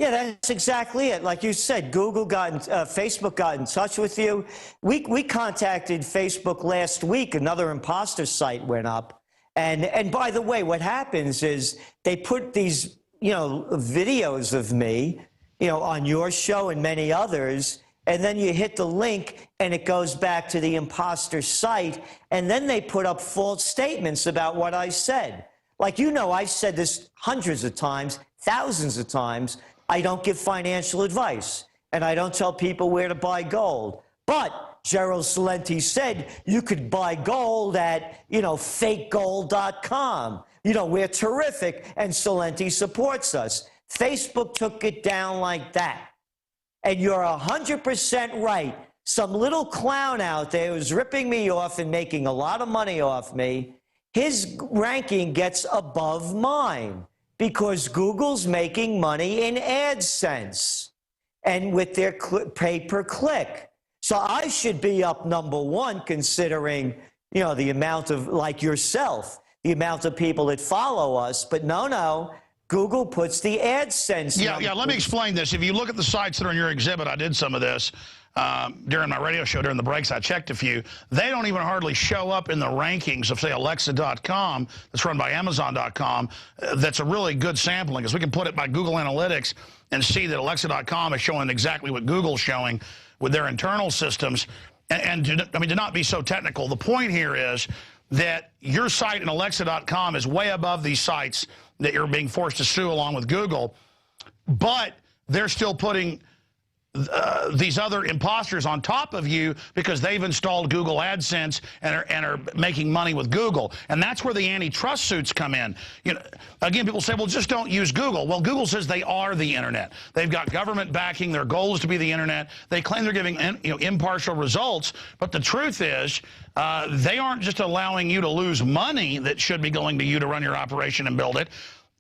Yeah, that's exactly it. Like you said, Facebook got in touch with you. We contacted Facebook last week. Another imposter site went up. And by the way, what happens is they put these, you know, videos of me, you know, on your show and many others, and then you hit the link and it goes back to the imposter site, and then they put up false statements about what I said. Like, you know, I've said this hundreds of times, thousands of times. I don't give financial advice, and I don't tell people where to buy gold. But Gerald Celente said you could buy gold at, you know, fakegold.com. You know, we're terrific, and Celente supports us. Facebook took it down like that. And you're 100% right. Some little clown out there who's ripping me off and making a lot of money off me, his ranking gets above mine, because Google's making money in AdSense and with their pay-per-click. So I should be up #1, considering, you know, the amount of, like yourself, the amount of people that follow us. But no, Google puts the AdSense. Yeah, let me explain this. If you look at the sites that are in your exhibit, I did some of this during my radio show, during the breaks. I checked a few. They don't even hardly show up in the rankings of, say, Alexa.com, that's run by Amazon.com. That's a really good sampling, because we can put it by Google Analytics and see that Alexa.com is showing exactly what Google's showing with their internal systems. And to not be so technical, the point here is that your site in Alexa.com is way above these sites that you're being forced to sue along with Google, but they're still putting these other imposters on top of you because they've installed Google AdSense and are making money with Google. And that's where the antitrust suits come in. You know, again, people say, well, just don't use Google. Well, Google says they are the internet. They've got government backing. Their goal is to be the internet. They claim they're giving impartial results. But the truth is, they aren't just allowing you to lose money that should be going to you to run your operation and build it.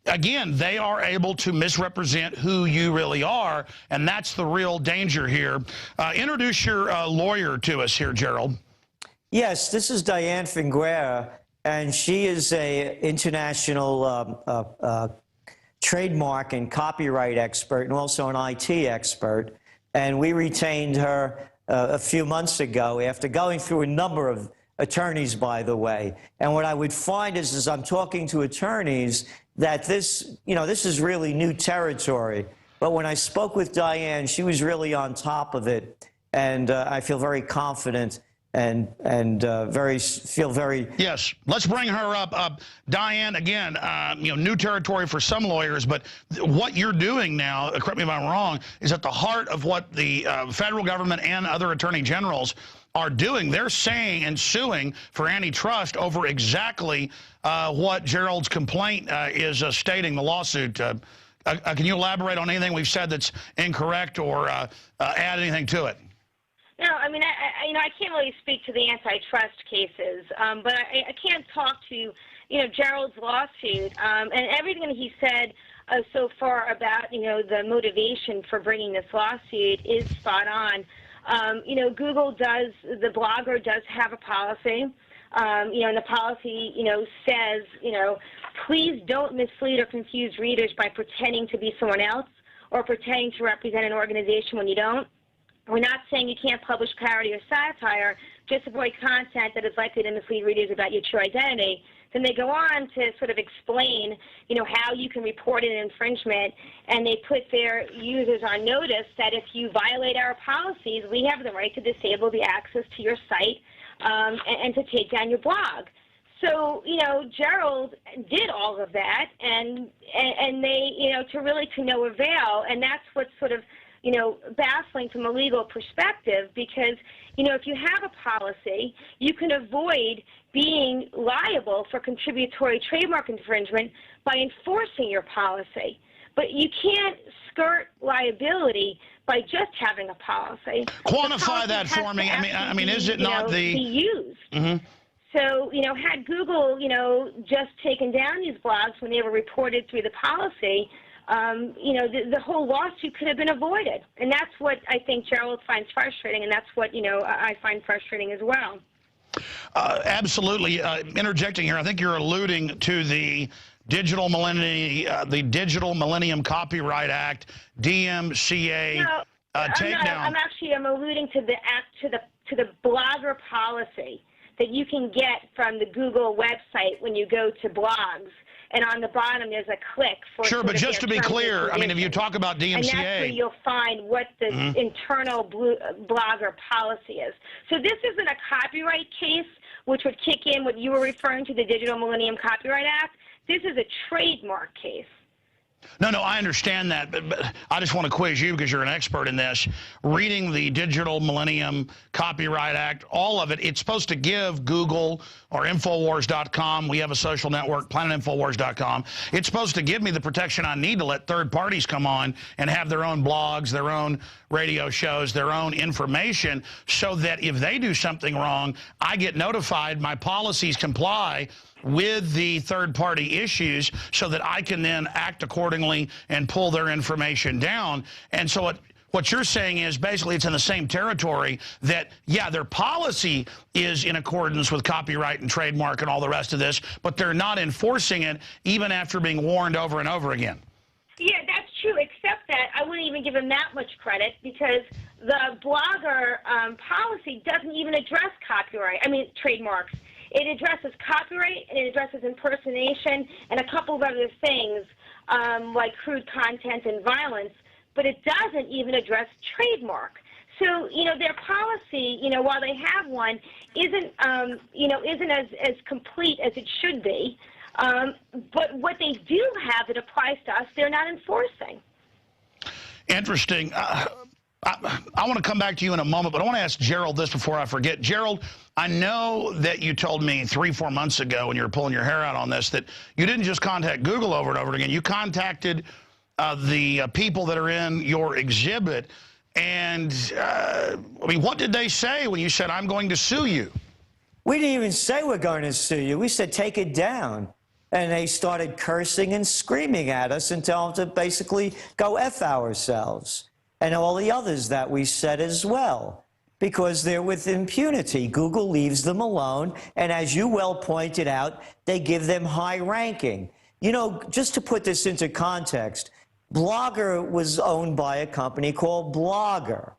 Again, they are able to misrepresent who you really are, and that's the real danger here. Introduce your lawyer to us here, Gerald. Yes, this is Dyan Finguerra, and she is a international trademark and copyright expert and also an IT expert. And we retained her a few months ago after going through a number of attorneys, by the way. And what I would find is, as I'm talking to attorneys, that this is really new territory. But when I spoke with Dyan, she was really on top of it, and I feel very confident and feel very. Yes, let's bring her up. Dyan, again, new territory for some lawyers, but what you're doing now, correct me if I'm wrong, is at the heart of what the federal government and other attorney generals are doing. They're saying and suing for antitrust over exactly what Gerald's complaint is stating, the lawsuit. Can you elaborate on anything we've said that's incorrect or add anything to it? No, I mean, I can't really speak to the antitrust cases, but I can't talk to, Gerald's lawsuit and everything that he said so far about, the motivation for bringing this lawsuit is spot on. Google does, the blogger does have a policy, and the policy, says, please don't mislead or confuse readers by pretending to be someone else or pretending to represent an organization when you don't. We're not saying you can't publish parody or satire, just avoid content that is likely to mislead readers about your true identity. Then they go on to sort of explain, how you can report an infringement, and they put their users on notice that if you violate our policies, we have the right to disable the access to your site and to take down your blog. So, Gerald did all of that, and they, to no avail, and that's what's sort of, baffling from a legal perspective, because, if you have a policy, you can avoid being liable for contributory trademark infringement by enforcing your policy. But you can't skirt liability by just having a policy. Quantify that for me. I mean, is it not the be used? Mm-hmm. So, had Google, just taken down these blogs when they were reported through the policy, the whole lawsuit could have been avoided. And that's what I think Gerald finds frustrating, and that's what, I find frustrating as well. Absolutely. Interjecting here, I think you're alluding to the Digital Millennium Copyright Act, DMCA takedown. I'm alluding to the to the blogger policy that you can get from the Google website when you go to blogs. And on the bottom, there's a click for. Sure, but just to be clear, I mean, if you talk about DMCA, and that's where you'll find what the internal blogger policy is. So this isn't a copyright case, which would kick in what you were referring to, the Digital Millennium Copyright Act. This is a trademark case. No, I understand that, but I just want to quiz you because you're an expert in this. Reading the Digital Millennium Copyright Act, all of it, it's supposed to give Google or Infowars.com, we have a social network, planetinfowars.com, it's supposed to give me the protection I need to let third parties come on and have their own blogs, their own radio shows, their own information, so that if they do something wrong, I get notified, my policies comply with the third-party issues so that I can then act accordingly and pull their information down. And so what you're saying is basically it's in the same territory that, yeah, their policy is in accordance with copyright and trademark and all the rest of this, but they're not enforcing it even after being warned over and over again. Yeah, that's true, except that I wouldn't even give him that much credit because the blogger policy doesn't even address trademarks. It addresses copyright, and it addresses impersonation, and a couple of other things like crude content and violence, but it doesn't even address trademark. So, their policy, while they have one, isn't as complete as it should be. But what they do have that applies to us, they're not enforcing. Interesting. I want to come back to you in a moment, but I want to ask Gerald this before I forget. Gerald, I know that you told me 3-4 months ago when you were pulling your hair out on this that you didn't just contact Google over and over again. You contacted the people that are in your exhibit. And, what did they say when you said, I'm going to sue you? We didn't even say we're going to sue you. We said, take it down. And they started cursing and screaming at us and telling us to basically go F ourselves. And all the others that we said as well, because they're with impunity. Google leaves them alone, and as you well pointed out, they give them high ranking. Just to put this into context, Blogger was owned by a company called Blogger,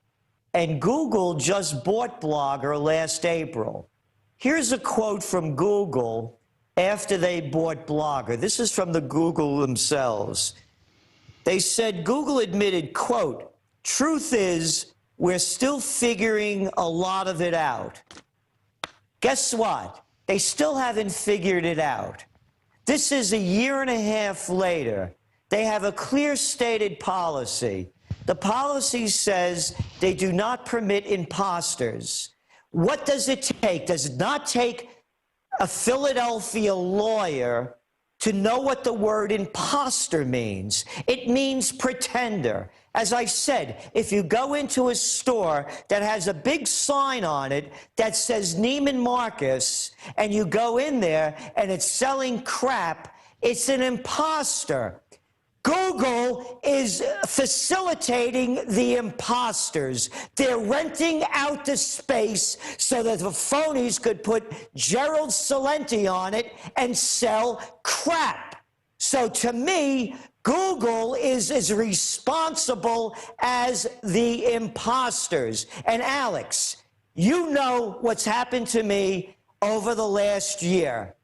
and Google just bought Blogger last April. Here's a quote from Google after they bought Blogger. This is from the Google themselves. They said, Google admitted, quote, truth is, we're still figuring a lot of it out. Guess what? They still haven't figured it out. This is a year and a half later. They have a clear stated policy. The policy says they do not permit imposters. What does it take? Does it not take a Philadelphia lawyer to know what the word imposter means? It means pretender. As I said, if you go into a store that has a big sign on it that says Neiman Marcus, and you go in there and it's selling crap, it's an imposter. Google is facilitating the imposters. They're renting out the space so that the phonies could put Gerald Celente on it and sell crap. So to me, Google is as responsible as the imposters. And Alex, you know what's happened to me over the last year.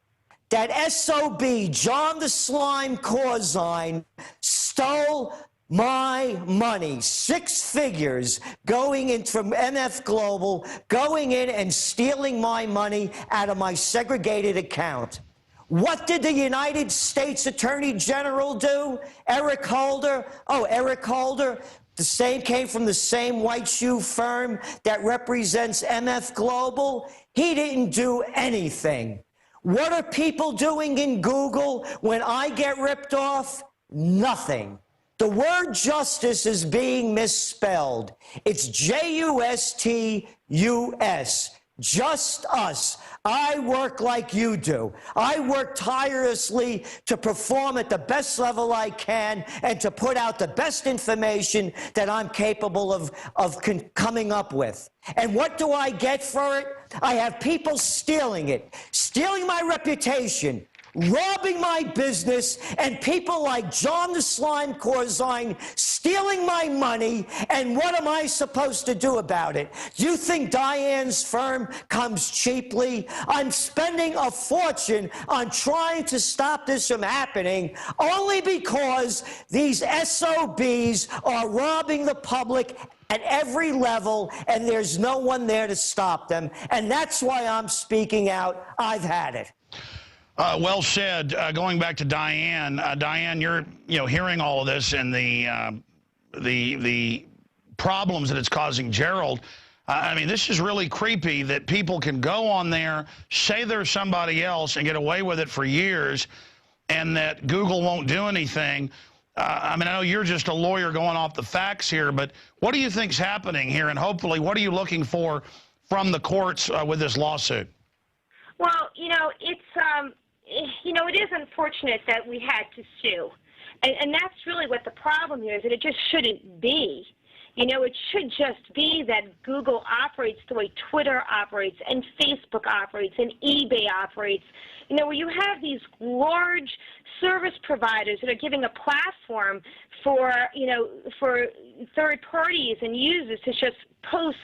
That SOB, John the Slime Corzine, stole my money, 6 figures, going in from MF Global, going in and stealing my money out of my segregated account. What did the United States Attorney General do? Eric Holder. Oh, Eric Holder. Came from the same white shoe firm that represents MF Global. He didn't do anything. What are people doing in Google when I get ripped off? Nothing. The word justice is being misspelled. It's J-U-S-T-U-S. Just us. I work like you do. I work tirelessly to perform at the best level I can and to put out the best information that I'm capable of coming up with. And what do I get for it? I have people stealing it, stealing my reputation, robbing my business, and people like John the Slime Corzine stealing my money. And what am I supposed to do about it? You think Dyan's firm comes cheaply? I'm spending a fortune on trying to stop this from happening only because these SOBs are robbing the public at every level, and there's no one there to stop them. And that's why I'm speaking out. I've had it. Well said. Going back to Dyan, Dyan, you're hearing all of this and the problems that it's causing Gerald. I mean, this is really creepy that people can go on there, say they're somebody else, and get away with it for years, and that Google won't do anything. I mean, I know you're just a lawyer going off the facts here, but what do you think's happening here? And hopefully, what are you looking for from the courts with this lawsuit? Well, it is unfortunate that we had to sue. And that's really what the problem here is, that it just shouldn't be. You know, it should just be that Google operates the way Twitter operates and Facebook operates and eBay operates. You know, where you have these large service providers that are giving a platform for, you know, for third parties and users to just post,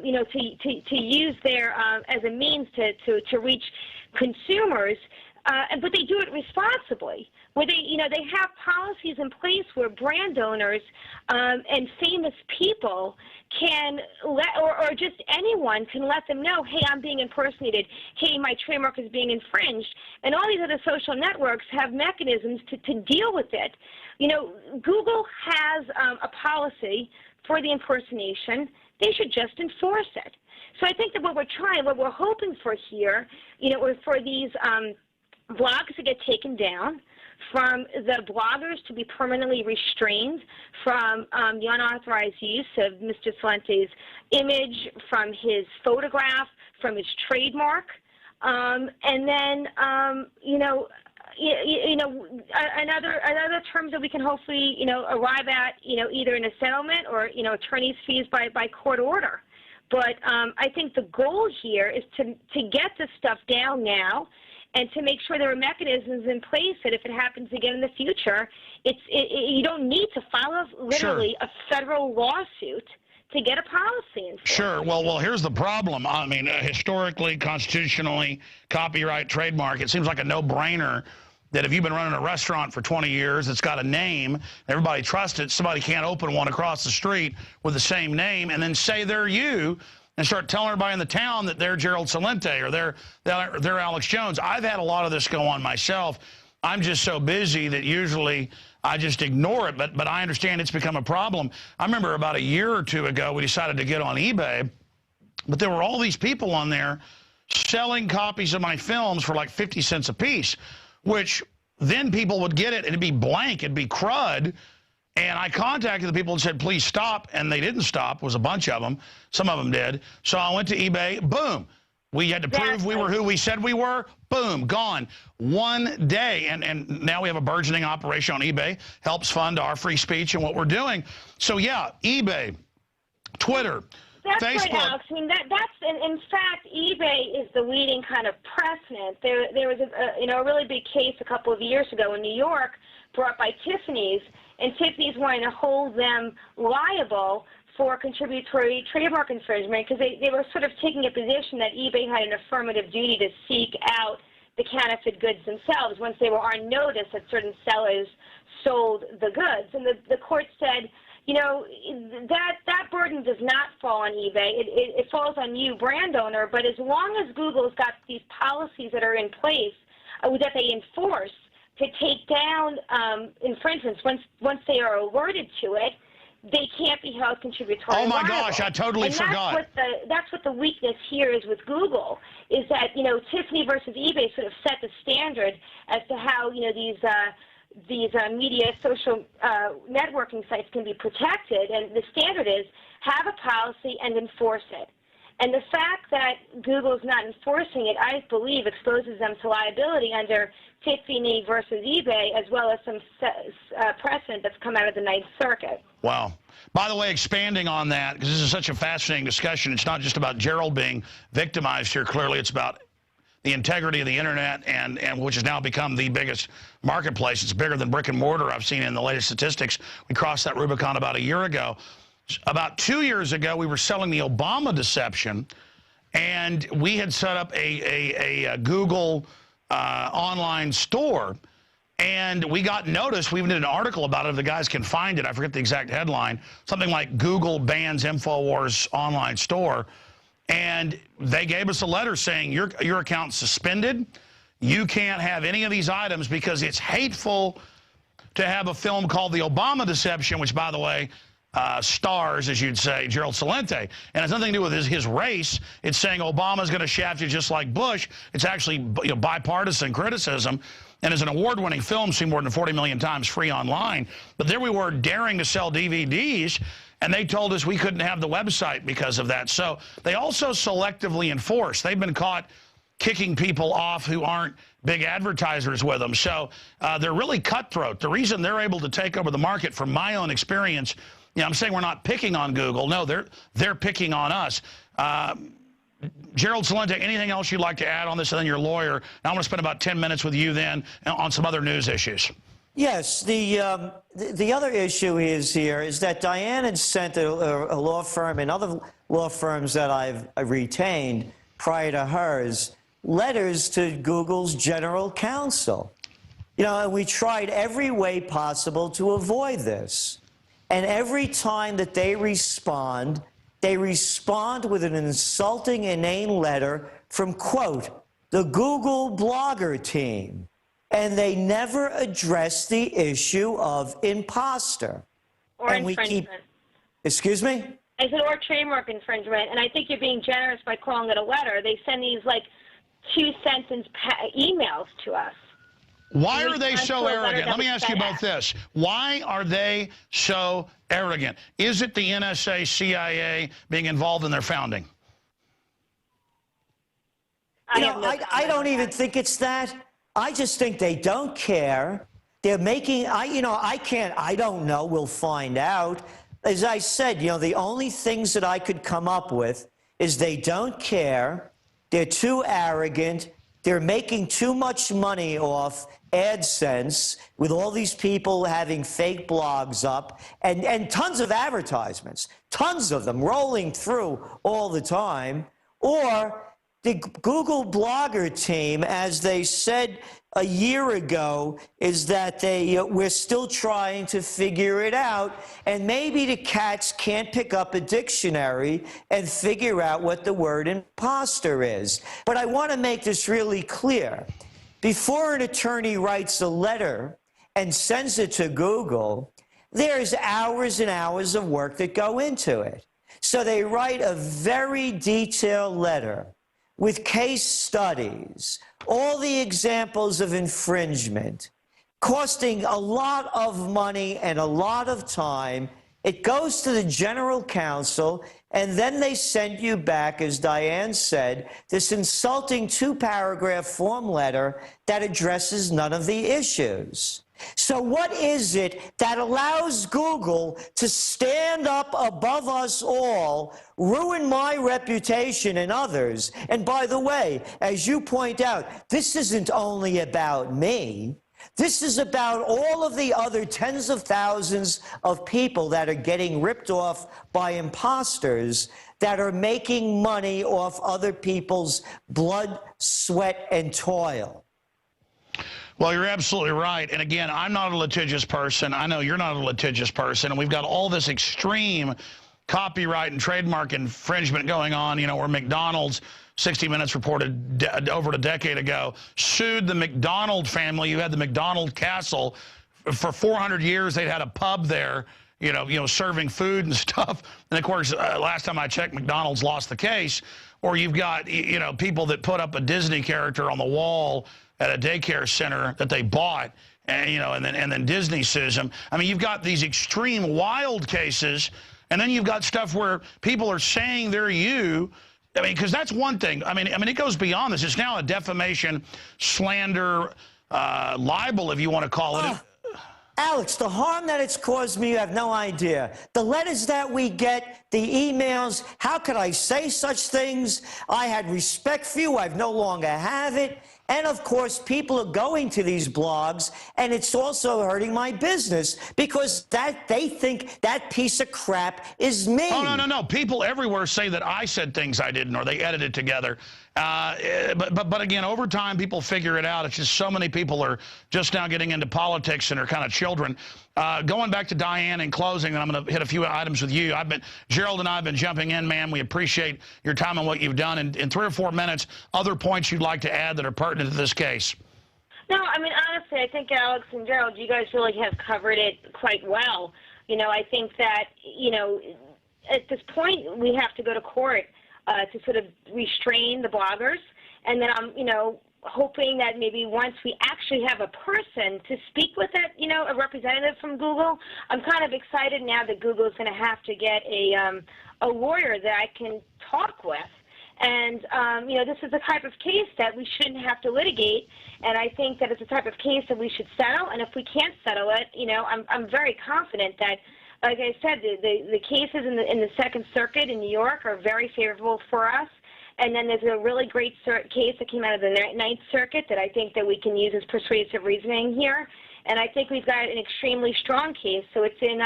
you know, to use their as a means to reach consumers. But they do it responsibly, where they, you know, they have policies in place where brand owners and famous people can let, or just anyone can let them know, hey, I'm being impersonated, hey, my trademark is being infringed, and all these other social networks have mechanisms to deal with it. You know, Google has a policy for the impersonation. They should just enforce it. So I think that what we're hoping for here, you know, for these blogs to get taken down, from the bloggers to be permanently restrained from the unauthorized use of Mr. Celente's image, from his photograph, from his trademark, and then you know, another terms that we can hopefully, you know, arrive at, you know, either in a settlement or, you know, attorney's fees by court order. But I think the goal here is to get this stuff down now, and to make sure there are mechanisms in place that if it happens again in the future, you don't need to file literally a federal lawsuit to get a policy in place. Sure. Well, here's the problem. I mean, historically, constitutionally, copyright, trademark, it seems like a no-brainer that if you've been running a restaurant for 20 years, it's got a name, everybody trusts it, somebody can't open one across the street with the same name and then say they're you, and start telling everybody in the town that they're Gerald Celente or they're Alex Jones. I've had a lot of this go on myself. I'm just so busy that usually I just ignore it, but I understand it's become a problem. I remember about a year or two ago, we decided to get on eBay, but there were all these people on there selling copies of my films for like 50 cents a piece, which then people would get it and it'd be blank, it'd be crud. And I contacted the people and said, please stop, and they didn't stop. It was a bunch of them. Some of them did. So I went to eBay. Boom. We had to prove we were who we said we were. Boom. Gone. One day. And now we have a burgeoning operation on eBay. Helps fund our free speech and what we're doing. So, yeah, eBay, Twitter, that's Facebook. Right, Alex. I mean, in fact, eBay is the leading kind of precedent. There was a really big case a couple of years ago in New York brought by Tiffany's, and Tiffany's wanted to hold them liable for contributory trademark infringement because they were sort of taking a position that eBay had an affirmative duty to seek out the counterfeit goods themselves once they were on notice that certain sellers sold the goods. And the court said, you know, that burden does not fall on eBay. It falls on you, brand owner, but as long as Google's got these policies that are in place that they enforce to take down infringements once they are alerted to it, they can't be held contributory liable. Oh my gosh, I totally forgot. That's what the weakness here is with Google, is that, you know, Tiffany versus eBay sort of set the standard as to how, you know, these media social networking sites can be protected, and the standard is have a policy and enforce it. And the fact that Google is not enforcing it, I believe, exposes them to liability under Tiffany versus eBay, as well as some precedent that's come out of the Ninth Circuit. Wow. By the way, expanding on that, because this is such a fascinating discussion, it's not just about Gerald being victimized here. Clearly, it's about the integrity of the internet, and which has now become the biggest marketplace. It's bigger than brick and mortar, I've seen in the latest statistics. We crossed that Rubicon about a year ago. About 2 years ago, we were selling the Obama deception, and we had set up a Google online store, and we got noticed. We even did an article about it. If the guys can find it, I forget the exact headline, something like Google bans Infowars online store. And they gave us a letter saying your account's suspended. You can't have any of these items because it's hateful to have a film called The Obama Deception, which, by the way, stars, as you'd say, Gerald Celente. And it has nothing to do with his race. It's saying Obama's going to shaft you just like Bush. It's actually, you know, bipartisan criticism. And as an award-winning film, seen more than 40 million times free online. But there we were daring to sell DVDs, and they told us we couldn't have the website because of that. So they also selectively enforce. They've been caught kicking people off who aren't big advertisers with them. So they're really cutthroat. The reason they're able to take over the market, from my own experience, You know, I'm saying we're not picking on Google. No, they're picking on us. Gerald Celente, anything else you'd like to add on this? And then your lawyer. And I want to spend about 10 minutes with you then on some other news issues. Yes, the other issue is that Dyan had sent a law firm and other law firms that I've retained prior to hers letters to Google's general counsel. You know, and we tried every way possible to avoid this. And every time that they respond with an insulting, inane letter from, quote, the Google blogger team. And they never address the issue of imposter. Or and infringement. Excuse me? I said, or trademark infringement. And I think you're being generous by calling it a letter. They send these, like, 2-sentence emails to us. Why are they so arrogant? Let me ask you about this. Why are they so arrogant? Is it the NSA, CIA being involved in their founding? I don't even think it's that. I just think they don't care. They're making, I don't know, we'll find out. As I said, you know, the only things that I could come up with is they don't care, they're too arrogant, they're making too much money off AdSense with all these people having fake blogs up and tons of advertisements, tons of them rolling through all the time, or the Google blogger team, as they said a year ago, is that we're still trying to figure it out, and maybe the cats can't pick up a dictionary and figure out what the word imposter is. But I want to make this really clear. Before an attorney writes a letter and sends it to Google, there's hours and hours of work that go into it. So they write a very detailed letter with case studies, all the examples of infringement, costing a lot of money and a lot of time. It goes to the general counsel, and then they send you back, as Dyan said, this insulting 2-paragraph form letter that addresses none of the issues. So what is it that allows Google to stand up above us all, ruin my reputation and others? And by the way, as you point out, this isn't only about me. This is about all of the other tens of thousands of people that are getting ripped off by imposters that are making money off other people's blood, sweat, and toil. Well, you're absolutely right. And again, I'm not a litigious person. I know you're not a litigious person. And we've got all this extreme copyright and trademark infringement going on, you know, where McDonald's, 60 Minutes reported over a decade ago, sued the McDonald family. You had the McDonald Castle. For 400 years, they'd had a pub there, you know, serving food and stuff. And, of course, last time I checked, McDonald's lost the case. Or you've got, you know, people that put up a Disney character on the wall at a daycare center that they bought, and, you know, and then Disney sues them. I mean, you've got these extreme wild cases, and then you've got stuff where people are saying they're you. I mean, because that's one thing. I mean, it goes beyond this. It's now a defamation, slander, libel, if you want to call it. Alex, the harm that it's caused me, you have no idea. The letters that we get, the emails, how could I say such things? I had respect for you. I no longer have it. And, of course, people are going to these blogs, and it's also hurting my business because they think that piece of crap is me. Oh, no. People everywhere say that I said things I didn't, or they edited together. But again, over time, people figure it out. It's just so many people are just now getting into politics and are kind of children. Going back to Dyan in closing, and I'm going to hit a few items with you. Gerald and I have been jumping in, ma'am. We appreciate your time and what you've done. In 3 or 4 minutes, other points you'd like to add that are pertinent to this case? No, I mean, honestly, I think Alex and Gerald, you guys really have covered it quite well. You know, I think that, you know, at this point, we have to go to court to sort of restrain the bloggers. And then I'm, you know, hoping that maybe once we actually have a person to speak with it, you know, a representative from Google, I'm kind of excited now that Google is going to have to get a lawyer that I can talk with. And, you know, this is the type of case that we shouldn't have to litigate, and I think that it's a type of case that we should settle. And if we can't settle it, you know, I'm very confident that like I said, the cases in the Second Circuit in New York are very favorable for us. And then there's a really great case that came out of the Ninth Circuit that I think that we can use as persuasive reasoning here. And I think we've got an extremely strong case. So it's in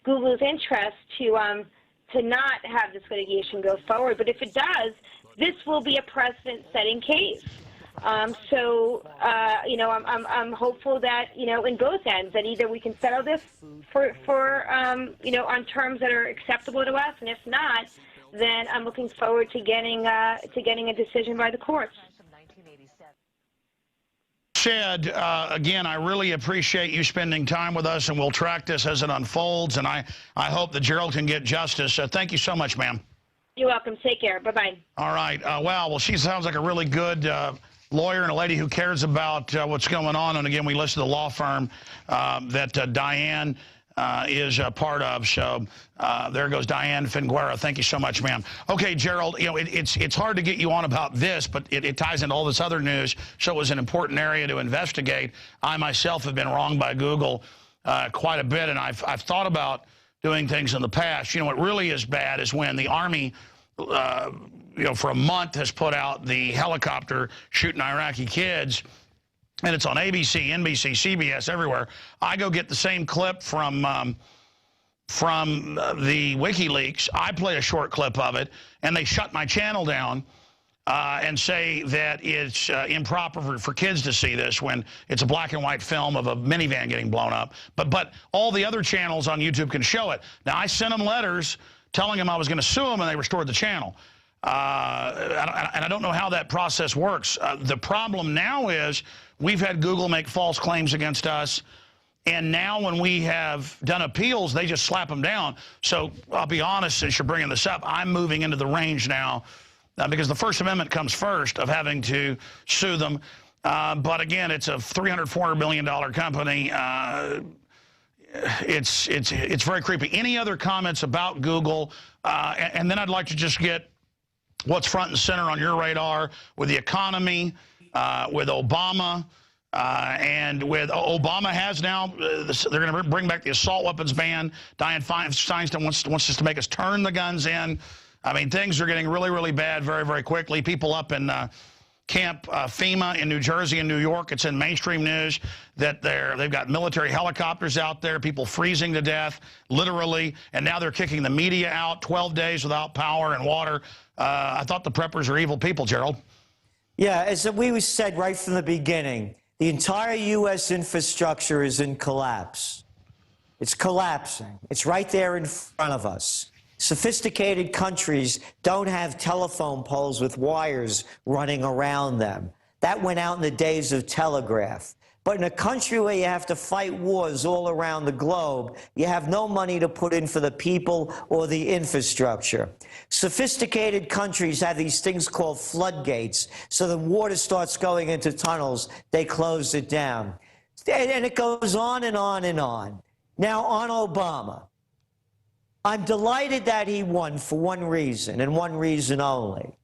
Google's interest to not have this litigation go forward. But if it does, this will be a precedent-setting case. You know, I'm hopeful that, you know, in both ends, that either we can settle this you know, on terms that are acceptable to us, and if not, then I'm looking forward to getting a decision by the courts. Said, again, I really appreciate you spending time with us, and we'll track this as it unfolds, and I hope that Gerald can get justice. Thank you so much, ma'am. You're welcome. Take care. Bye-bye. All right. Wow. Well, she sounds like a really good lawyer and a lady who cares about what's going on. And, again, we listen to the law firm that Dyan is a part of. So there goes Dyan Finguerra. Thank you so much, ma'am. Okay, Gerald, you know, it's hard to get you on about this, but it ties into all this other news. So it was an important area to investigate. I myself have been wronged by Google quite a bit, and I've thought about doing things in the past. You know, what really is bad is when the Army, you know, for a month has put out the helicopter shooting Iraqi kids, and it's on ABC, NBC, CBS, everywhere. I go get the same clip from the WikiLeaks. I play a short clip of it, and they shut my channel down and say that it's improper for kids to see this when it's a black and white film of a minivan getting blown up. But all the other channels on YouTube can show it. Now, I sent them letters telling them I was going to sue them, and they restored the channel. And I don't know how that process works. The problem now is we've had Google make false claims against us, and now when we have done appeals, they just slap them down. So I'll be honest, since you're bringing this up, I'm moving into the range now because the First Amendment comes first of having to sue them. But again, it's a $300, $400 million company. It's very creepy. Any other comments about Google? And then I'd like to just get what's front and center on your radar with the economy, with Obama, and with Obama has now, they're going to bring back the assault weapons ban. Dianne Feinstein wants us to make us turn the guns in. I mean, things are getting really, really bad very, very quickly. People up in Camp FEMA in New Jersey and New York, it's in mainstream news that they've got military helicopters out there, people freezing to death, literally, and now they're kicking the media out, 12 days without power and water. I thought the preppers are evil people, Gerald. Yeah, as we said right from the beginning, the entire U.S. infrastructure is in collapse. It's collapsing. It's right there in front of us. Sophisticated countries don't have telephone poles with wires running around them. That went out in the days of telegraph. But in a country where you have to fight wars all around the globe, you have no money to put in for the people or the infrastructure. Sophisticated countries have these things called floodgates. So the water starts going into tunnels, they close it down. And it goes on and on and on. Now, on Obama, I'm delighted that he won for one reason, and one reason only.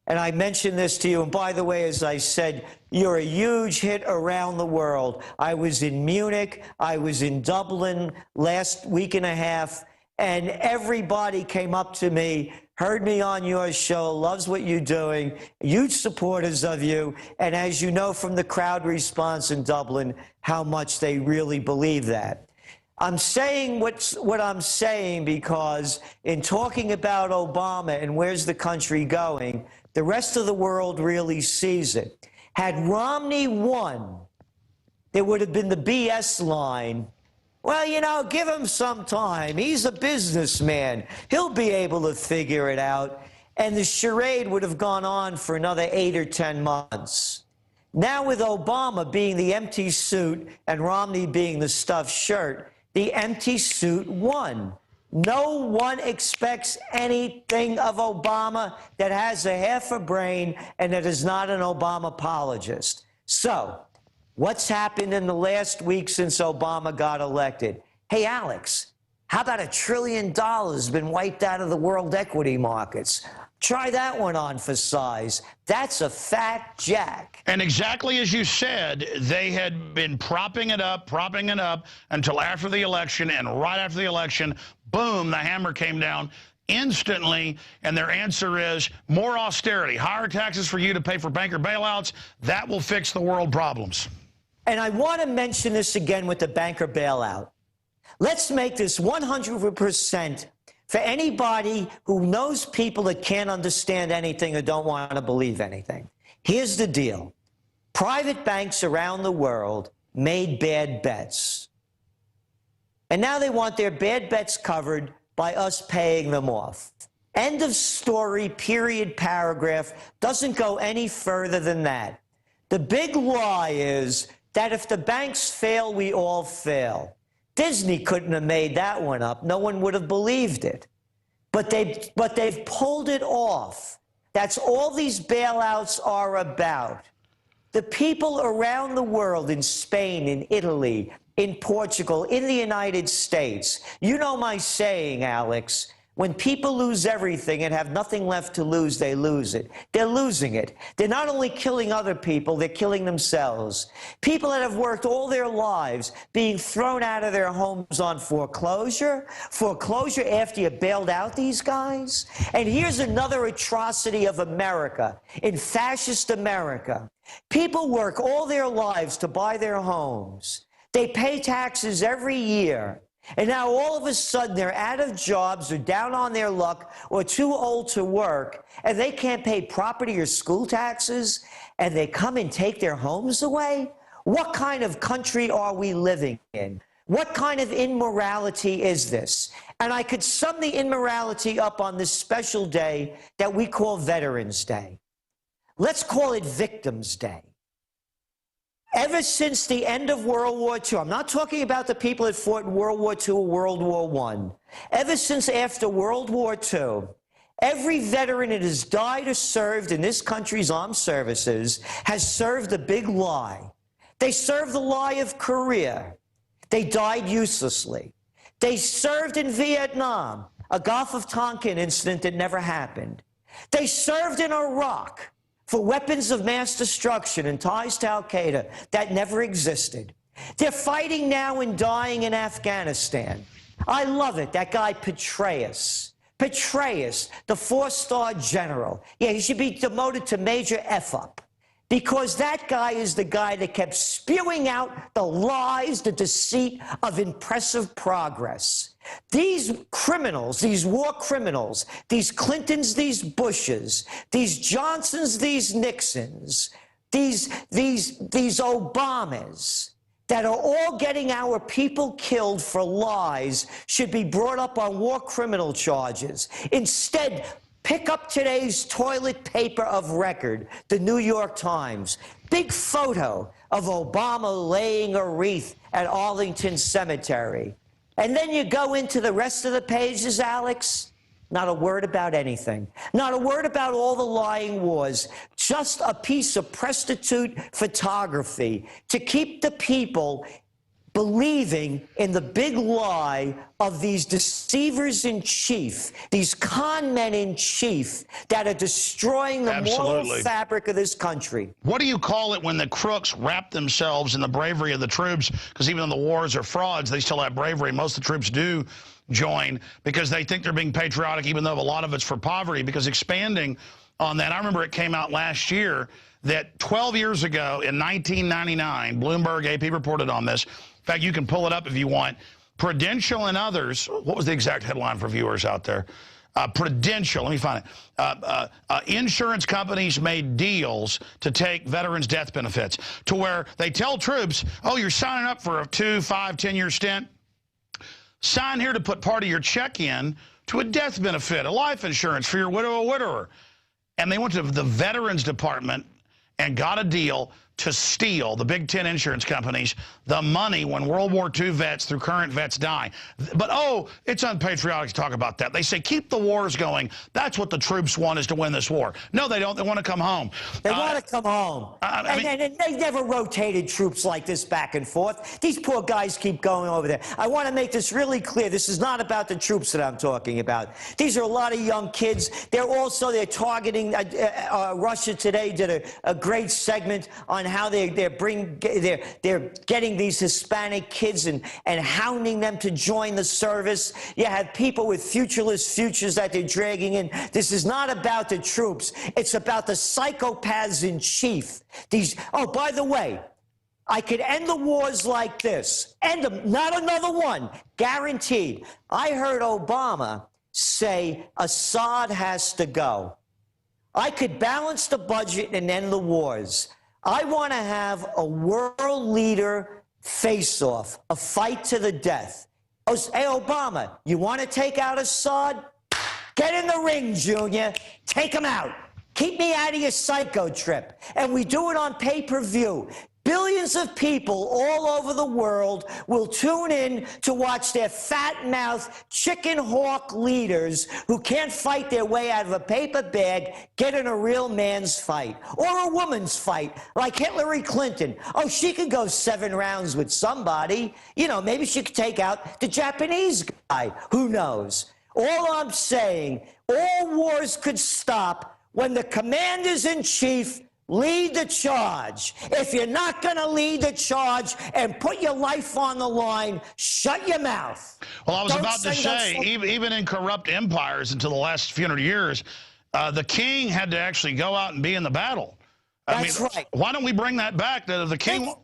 And I mentioned this to you, and by the way, as I said, you're a huge hit around the world. I was in Munich, I was in Dublin last week and a half, and everybody came up to me, heard me on your show, loves what you're doing, huge supporters of you, and as you know from the crowd response in Dublin, how much they really believe that. I'm saying what I'm saying because in talking about Obama and where's the country going, the rest of the world really sees it. Had Romney won, there would have been the BS line. Well, you know, give him some time. He's a businessman. He'll be able to figure it out. And the charade would have gone on for another 8 or 10 months. Now with Obama being the empty suit and Romney being the stuffed shirt, the empty suit won. No one expects anything of Obama that has a half a brain and that is not an Obama apologist. So, what's happened in the last week since Obama got elected? Hey, Alex, how about $1 trillion been wiped out of the world equity markets? Try that one on for size. That's a fat jack. And exactly as you said, they had been propping it up until after the election, and right after the election, boom, the hammer came down instantly, and their answer is more austerity, higher taxes for you to pay for banker bailouts. That will fix the world problems. And I want to mention this again with the banker bailout. Let's make this 100% for anybody who knows people that can't understand anything or don't want to believe anything. Here's the deal. Private banks around the world made bad bets. And now they want their bad bets covered by us paying them off. End of story, period, paragraph. Doesn't go any further than that. The big lie is that if the banks fail, we all fail. Disney couldn't have made that one up. No one would have believed it. But they've pulled it off. That's all these bailouts are about. The people around the world, in Spain, in Italy, in Portugal, in the United States, you know my saying, Alex, when people lose everything and have nothing left to lose, they lose it. They're losing it. They're not only killing other people, they're killing themselves. People that have worked all their lives being thrown out of their homes on foreclosure after you bailed out these guys. And here's another atrocity of America, in fascist America. People work all their lives to buy their homes. They pay taxes every year. And now all of a sudden they're out of jobs or down on their luck or too old to work, and they can't pay property or school taxes, and they come and take their homes away? What kind of country are we living in? What kind of immorality is this? And I could sum the immorality up on this special day that we call Veterans Day. Let's call it Victims Day. Ever since the end of World War II, I'm not talking about the people that fought in World War II or World War I. Ever since after World War II, every veteran that has died or served in this country's armed services has served a big lie. They served the lie of Korea. They died uselessly. They served in Vietnam, a Gulf of Tonkin incident that never happened. They served in Iraq for weapons of mass destruction and ties to Al-Qaeda that never existed. They're fighting now and dying in Afghanistan. I love it, that guy Petraeus. Petraeus, the 4-star general. Yeah, he should be demoted to Major F-up. Because that guy is the guy that kept spewing out the lies, the deceit of impressive progress. These criminals, these war criminals, these Clintons, these Bushes, these Johnsons, these Nixons, these Obamas, that are all getting our people killed for lies should be brought up on war criminal charges. Instead, pick up today's toilet paper of record, the New York Times. Big photo of Obama laying a wreath at Arlington Cemetery. And then you go into the rest of the pages, Alex, not a word about anything. Not a word about all the lying wars. Just a piece of prostitute photography to keep the people believing in the big lie of these deceivers in chief, these con men in chief that are destroying the moral fabric of this country. What do you call it when the crooks wrap themselves in the bravery of the troops? Because even though the wars are frauds, they still have bravery. Most of the troops do join because they think they're being patriotic, even though a lot of it's for poverty. Because expanding on that, I remember it came out last year that 12 years ago in 1999, Bloomberg AP reported on this. In fact, you can pull it up if you want. Prudential and others, what was the exact headline for viewers out there? Prudential, let me find it. Insurance companies made deals to take veterans' death benefits to where they tell troops, oh, you're signing up for a 2, 5, 10-year stint. Sign here to put part of your check in to a death benefit, a life insurance for your widow or widower. And they went to the Veterans Department and got a deal to steal, the big 10 insurance companies, the money when World War II vets through current vets die. But, oh, it's unpatriotic to talk about that. They say, keep the wars going. That's what the troops want, is to win this war. No, they don't. They want to come home. They want to come home. And they never rotated troops like this back and forth. These poor guys keep going over there. I want to make this really clear. This is not about the troops that I'm talking about. These are a lot of young kids. They're targeting, Russia Today did a great segment on how they're getting these Hispanic kids and hounding them to join the service. You have people with futureless futures that they're dragging in. This is not about the troops. It's about the psychopaths in chief. Oh, by the way, I could end the wars like this. End them, not another one. Guaranteed. I heard Obama say Assad has to go. I could balance the budget and end the wars. I want to have a world leader face-off, a fight to the death. Hey, Obama, you want to take out Assad? Get in the ring, Junior. Take him out. Keep me out of your psycho trip. And we do it on pay-per-view. Billions of people all over the world will tune in to watch their fat-mouthed, chicken-hawk leaders who can't fight their way out of a paper bag get in a real man's fight. Or a woman's fight, like Hillary Clinton. Oh, she could go 7 rounds with somebody. You know, maybe she could take out the Japanese guy. Who knows? All I'm saying, all wars could stop when the commanders-in-chief lead the charge. If you're not going to lead the charge and put your life on the line, shut your mouth. Well, I was about to say, even in corrupt empires until the last few hundred years, the king had to actually go out and be in the battle. That's right. Why don't we bring that back? The king...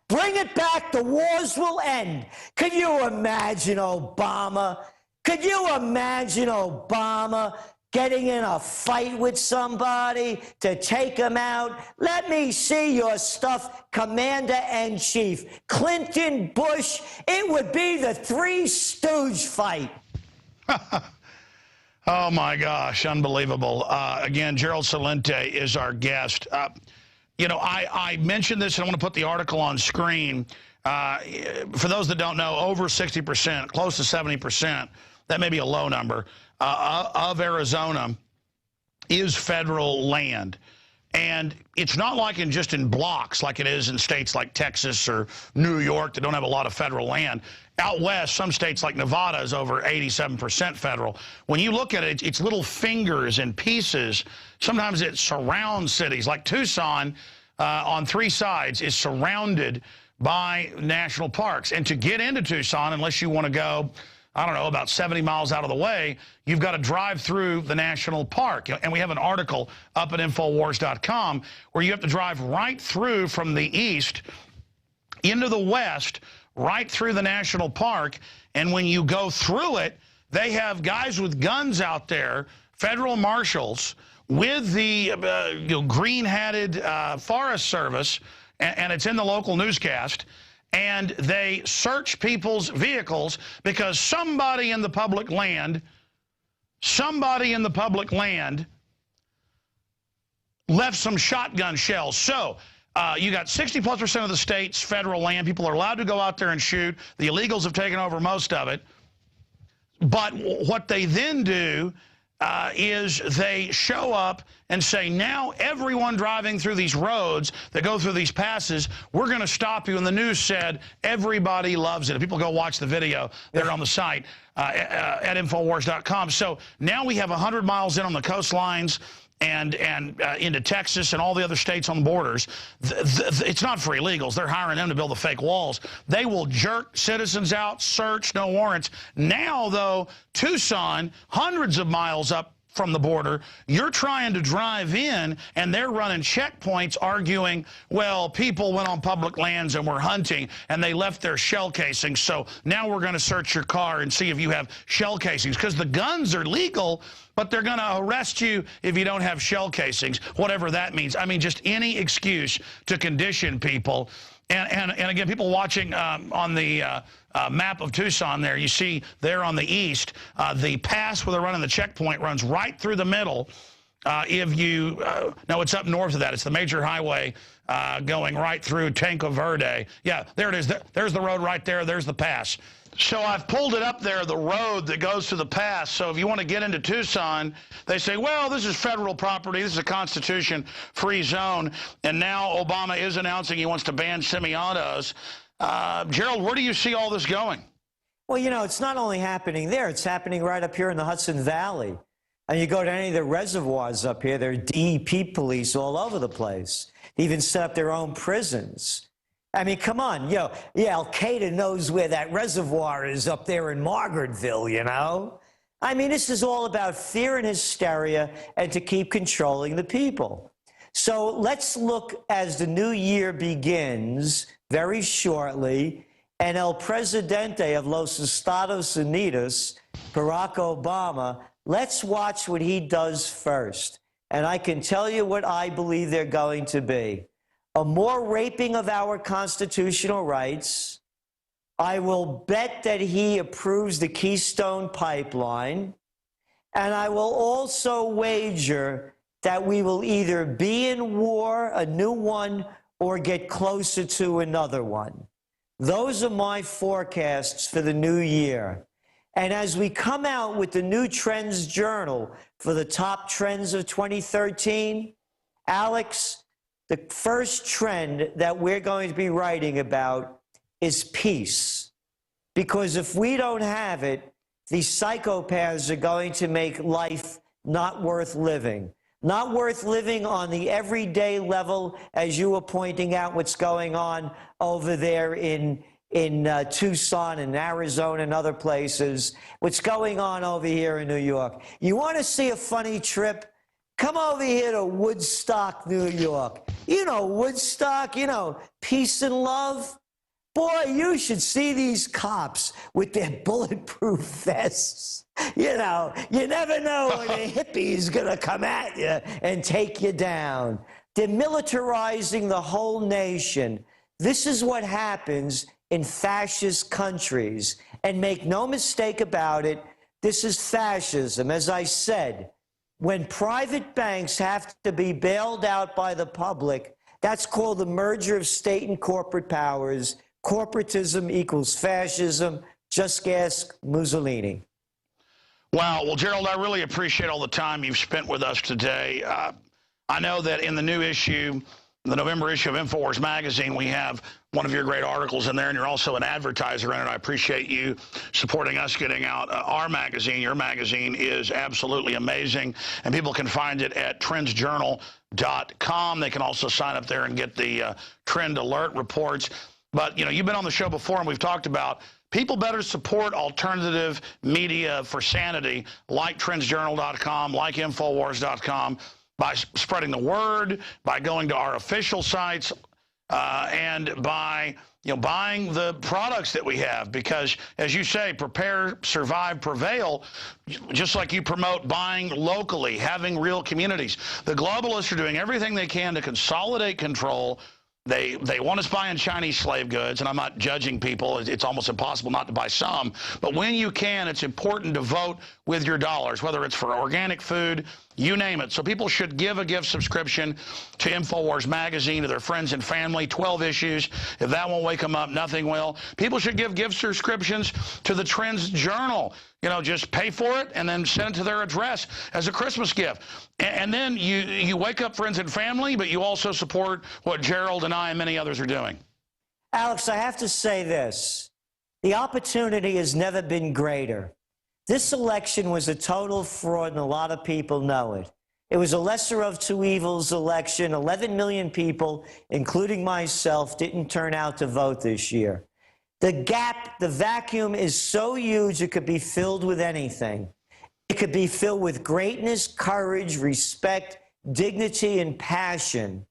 Bring it back. The wars will end. Could you imagine Obama? Could you imagine Obama getting in a fight with somebody to take him out? Let me see your stuff, Commander-in-Chief. Clinton, Bush, it would be the Three Stooge fight. Oh, my gosh, unbelievable. Again, Gerald Celente is our guest. You know, I mentioned this, and I want to put the article on screen. For those that don't know, over 60%, close to 70%, that may be a low number, of Arizona is federal land. And it's not like just in blocks like it is in states like Texas or New York that don't have a lot of federal land. Out west, some states like Nevada is over 87% federal. When you look at it, it's little fingers and pieces. Sometimes it surrounds cities. Like Tucson, on 3 sides, is surrounded by national parks. And to get into Tucson, unless you want to go, I don't know, about 70 miles out of the way, you've got to drive through the national park. And we have an article up at Infowars.com where you have to drive right through from the east into the west, right through the national park. And when you go through it, they have guys with guns out there, federal marshals, with the green-hatted Forest Service, and it's in the local newscast. And they search people's vehicles because somebody in the public land left some shotgun shells. So you got 60+% of the state's federal land. People are allowed to go out there and shoot. The illegals have taken over most of it. But what they then do is they show up and say, now everyone driving through these roads that go through these passes, we're going to stop you. And the news said everybody loves it. If people go watch the video, they're on the site at Infowars.com. So now we have 100 miles in on the coastlines and into Texas and all the other states on the borders. It's not for illegals. They're hiring them to build the fake walls. They will jerk citizens out, search, no warrants. Now, though, Tucson, hundreds of miles up from the border, you're trying to drive in, and they're running checkpoints arguing, well, people went on public lands and were hunting, and they left their shell casings, so now we're going to search your car and see if you have shell casings, because the guns are legal, but they're going to arrest you if you don't have shell casings, whatever that means. I mean, just any excuse to condition people. And again, people watching on the map of Tucson there, you see there on the east, the pass where they're running the checkpoint runs right through the middle If you, no, it's up north of that. It's the major highway going right through Tanco Verde. Yeah, there it is. There's the road right there. There's the pass. So I've pulled it up there, the road that goes to the pass. So if you want to get into Tucson, they say, well, this is federal property. This is a Constitution-free zone. And now Obama is announcing he wants to ban semi-autos. Gerald, where do you see all this going? Well, you know, it's not only happening there. It's happening right up here in the Hudson Valley. And you go to any of the reservoirs up here, there are DEP police all over the place. They even set up their own prisons. I mean, come on, you know, yeah, Al-Qaeda knows where that reservoir is up there in Margaretville, you know? I mean, this is all about fear and hysteria and to keep controlling the people. So let's look as the new year begins very shortly, and El Presidente of Los Estados Unidos, Barack Obama, let's watch what he does first. And I can tell you what I believe they're going to be. A more raping of our constitutional rights. I will bet that he approves the Keystone Pipeline. And I will also wager that we will either be in war, a new one, or get closer to another one. Those are my forecasts for the new year. And as we come out with the new Trends Journal for the top trends of 2013, Alex, the first trend that we're going to be writing about is peace. Because if we don't have it, these psychopaths are going to make life not worth living. Not worth living on the everyday level, as you were pointing out what's going on over there in Tucson and Arizona and other places. What's going on over here in New York. You want to see a funny trip? Come over here to Woodstock, New York. You know Woodstock, you know, peace and love. Boy, you should see these cops with their bulletproof vests. You know, you never know when a hippie's going to come at you and take you down. They're militarizing the whole nation. This is what happens in fascist countries. And make no mistake about it, this is fascism. As I said, when private banks have to be bailed out by the public, that's called the merger of state and corporate powers. Corporatism equals fascism. Just ask Mussolini. Wow. Well, Gerald, I really appreciate all the time you've spent with us today. I know that in the new issue, the November issue of Infowars magazine, we have one of your great articles in there, and you're also an advertiser in it. I appreciate you supporting us getting out our magazine. Your magazine is absolutely amazing, and people can find it at trendsjournal.com. They can also sign up there and get the trend alert reports. But, you know, you've been on the show before, and we've talked about people better support alternative media for sanity, like trendsjournal.com, like Infowars.com, by spreading the word, by going to our official sites, and by, you know, buying the products that we have. Because, as you say, prepare, survive, prevail, just like you promote buying locally, having real communities. The globalists are doing everything they can to consolidate control. They want us buying Chinese slave goods, and I'm not judging people. It's almost impossible not to buy some. But when you can, it's important to vote with your dollars, whether it's for organic food, you name it. So people should give a gift subscription to Infowars magazine to their friends and family, 12 issues. If that won't wake them up, nothing will. People should give gift subscriptions to the Trends Journal. You know, just pay for it and then send it to their address as a Christmas gift. And then you wake up friends and family, but you also support what Gerald and I and many others are doing. Alex, I have to say this. The opportunity has never been greater. This election was a total fraud, and a lot of people know it. It was a lesser of two evils election. 11 million people, including myself, didn't turn out to vote this year. The gap, the vacuum is so huge it could be filled with anything. It could be filled with greatness, courage, respect, dignity, and passion,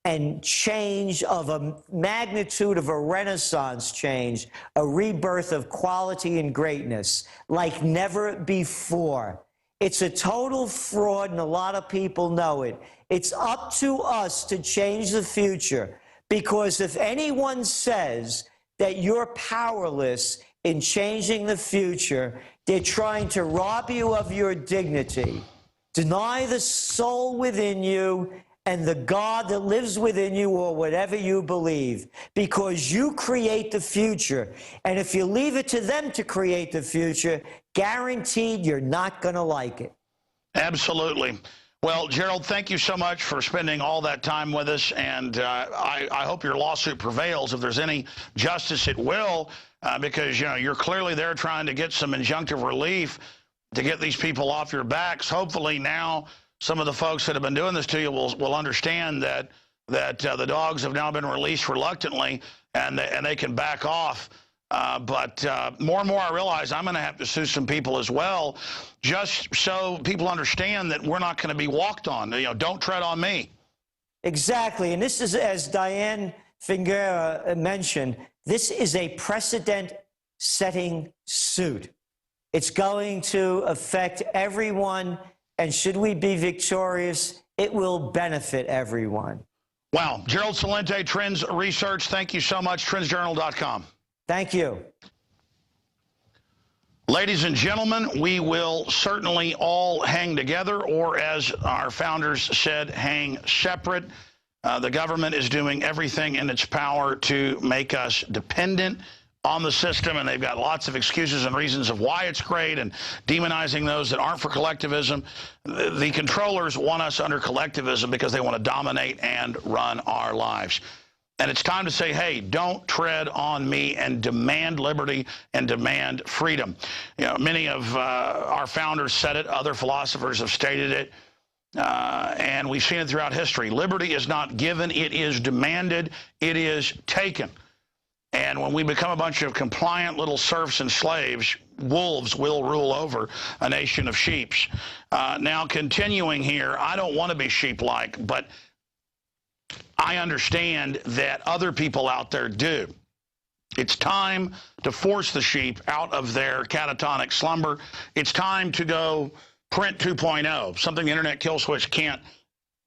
and change of a magnitude of a renaissance change, a rebirth of quality and greatness like never before. It's a total fraud, and a lot of people know it. It's up to us to change the future, because if anyone says that you're powerless in changing the future, they're trying to rob you of your dignity, Deny the soul within you and the God that lives within you, or whatever you believe, because you create the future. And if you leave it to them to create the future, guaranteed you're not going to like it. Absolutely. Well, Gerald, thank you so much for spending all that time with us, and I hope your lawsuit prevails. If there's any justice, it will, because, you know, you're clearly there trying to get some injunctive relief to get these people off your backs. Hopefully now some of the folks that have been doing this to you will understand that the dogs have now been released reluctantly, and they can back off. But more and more I realize I'm going to have to sue some people as well, just so people understand that we're not going to be walked on. You know, don't tread on me. Exactly. And this is, as Dyan Finguerra mentioned, this is a precedent-setting suit. It's going to affect everyone, and should we be victorious, it will benefit everyone. Wow. Gerald Celente, Trends Research, thank you so much. TrendsJournal.com. Thank you. Ladies and gentlemen, we will certainly all hang together, or as our founders said, hang separate. The government is doing everything in its power to make us dependent on the system, and they've got lots of excuses and reasons of why it's great, and demonizing those that aren't for collectivism. The controllers want us under collectivism because they want to dominate and run our lives. And it's time to say, hey, don't tread on me, and demand liberty and demand freedom. You know, many of our founders said it. Other philosophers have stated it. And we've seen it throughout history. Liberty is not given. It is demanded. It is taken. And when we become a bunch of compliant little serfs and slaves, wolves will rule over a nation of sheep. Now, continuing here, I don't want to be sheep-like, but I understand that other people out there do. It's time to force the sheep out of their catatonic slumber. It's time to go print 2.0, something the internet kill switch can't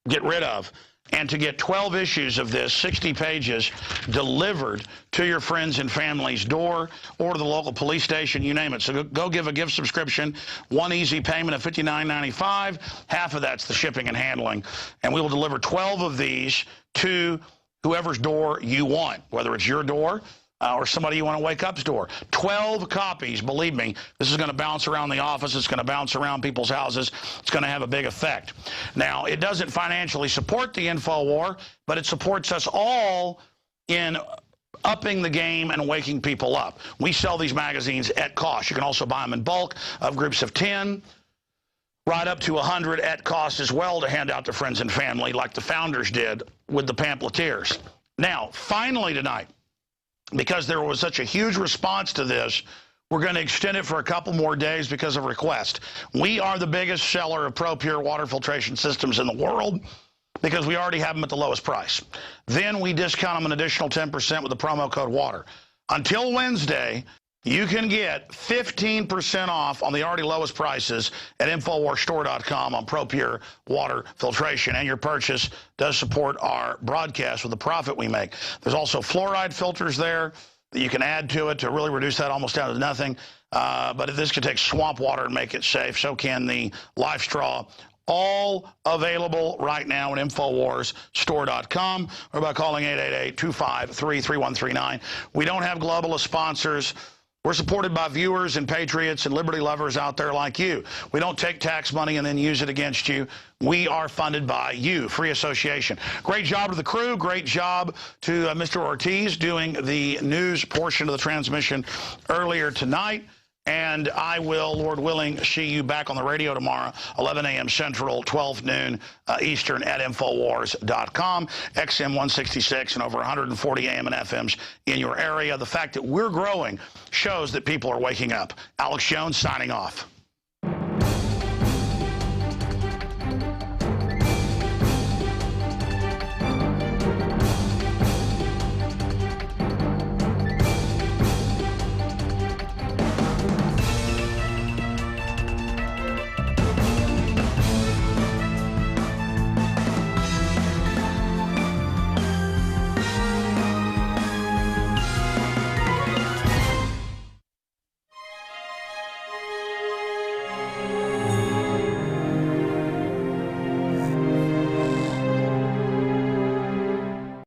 get rid of, and to get 12 issues of this, 60 pages, delivered to your friends and family's door, or to the local police station, you name it. So go give a gift subscription, one easy payment of $59.95. Half of that's the shipping and handling. And we will deliver 12 of these to whoever's door you want, whether it's your door or somebody you want to wake up's door. 12 copies, believe me, this is going to bounce around the office. It's going to bounce around people's houses. It's going to have a big effect. Now, it doesn't financially support the InfoWar, but it supports us all in upping the game and waking people up. We sell these magazines at cost. You can also buy them in bulk of groups of 10, right up to 100 at cost as well, to hand out to friends and family like the founders did with the pamphleteers. Now, finally tonight, because there was such a huge response to this, we're going to extend it for a couple more days because of request. We are the biggest seller of ProPure water filtration systems in the world because we already have them at the lowest price. Then we discount them an additional 10% with the promo code WATER. Until Wednesday, you can get 15% off on the already lowest prices at InfoWarsStore.com on ProPure water filtration. And your purchase does support our broadcast with the profit we make. There's also fluoride filters there that you can add to it to really reduce that almost down to nothing. But this could take swamp water and make it safe. So can the Life Straw. All available right now at InfoWarsStore.com or by calling 888-253-3139. We don't have globalist sponsors. We're supported by viewers and patriots and liberty lovers out there like you. We don't take tax money and then use it against you. We are funded by you, free association. Great job to the crew. Great job to Mr. Ortiz doing the news portion of the transmission earlier tonight. And I will, Lord willing, see you back on the radio tomorrow, 11 a.m. Central, 12 noon Eastern at Infowars.com, XM 166 and over 140 AM and FMs in your area. The fact that we're growing shows that people are waking up. Alex Jones signing off.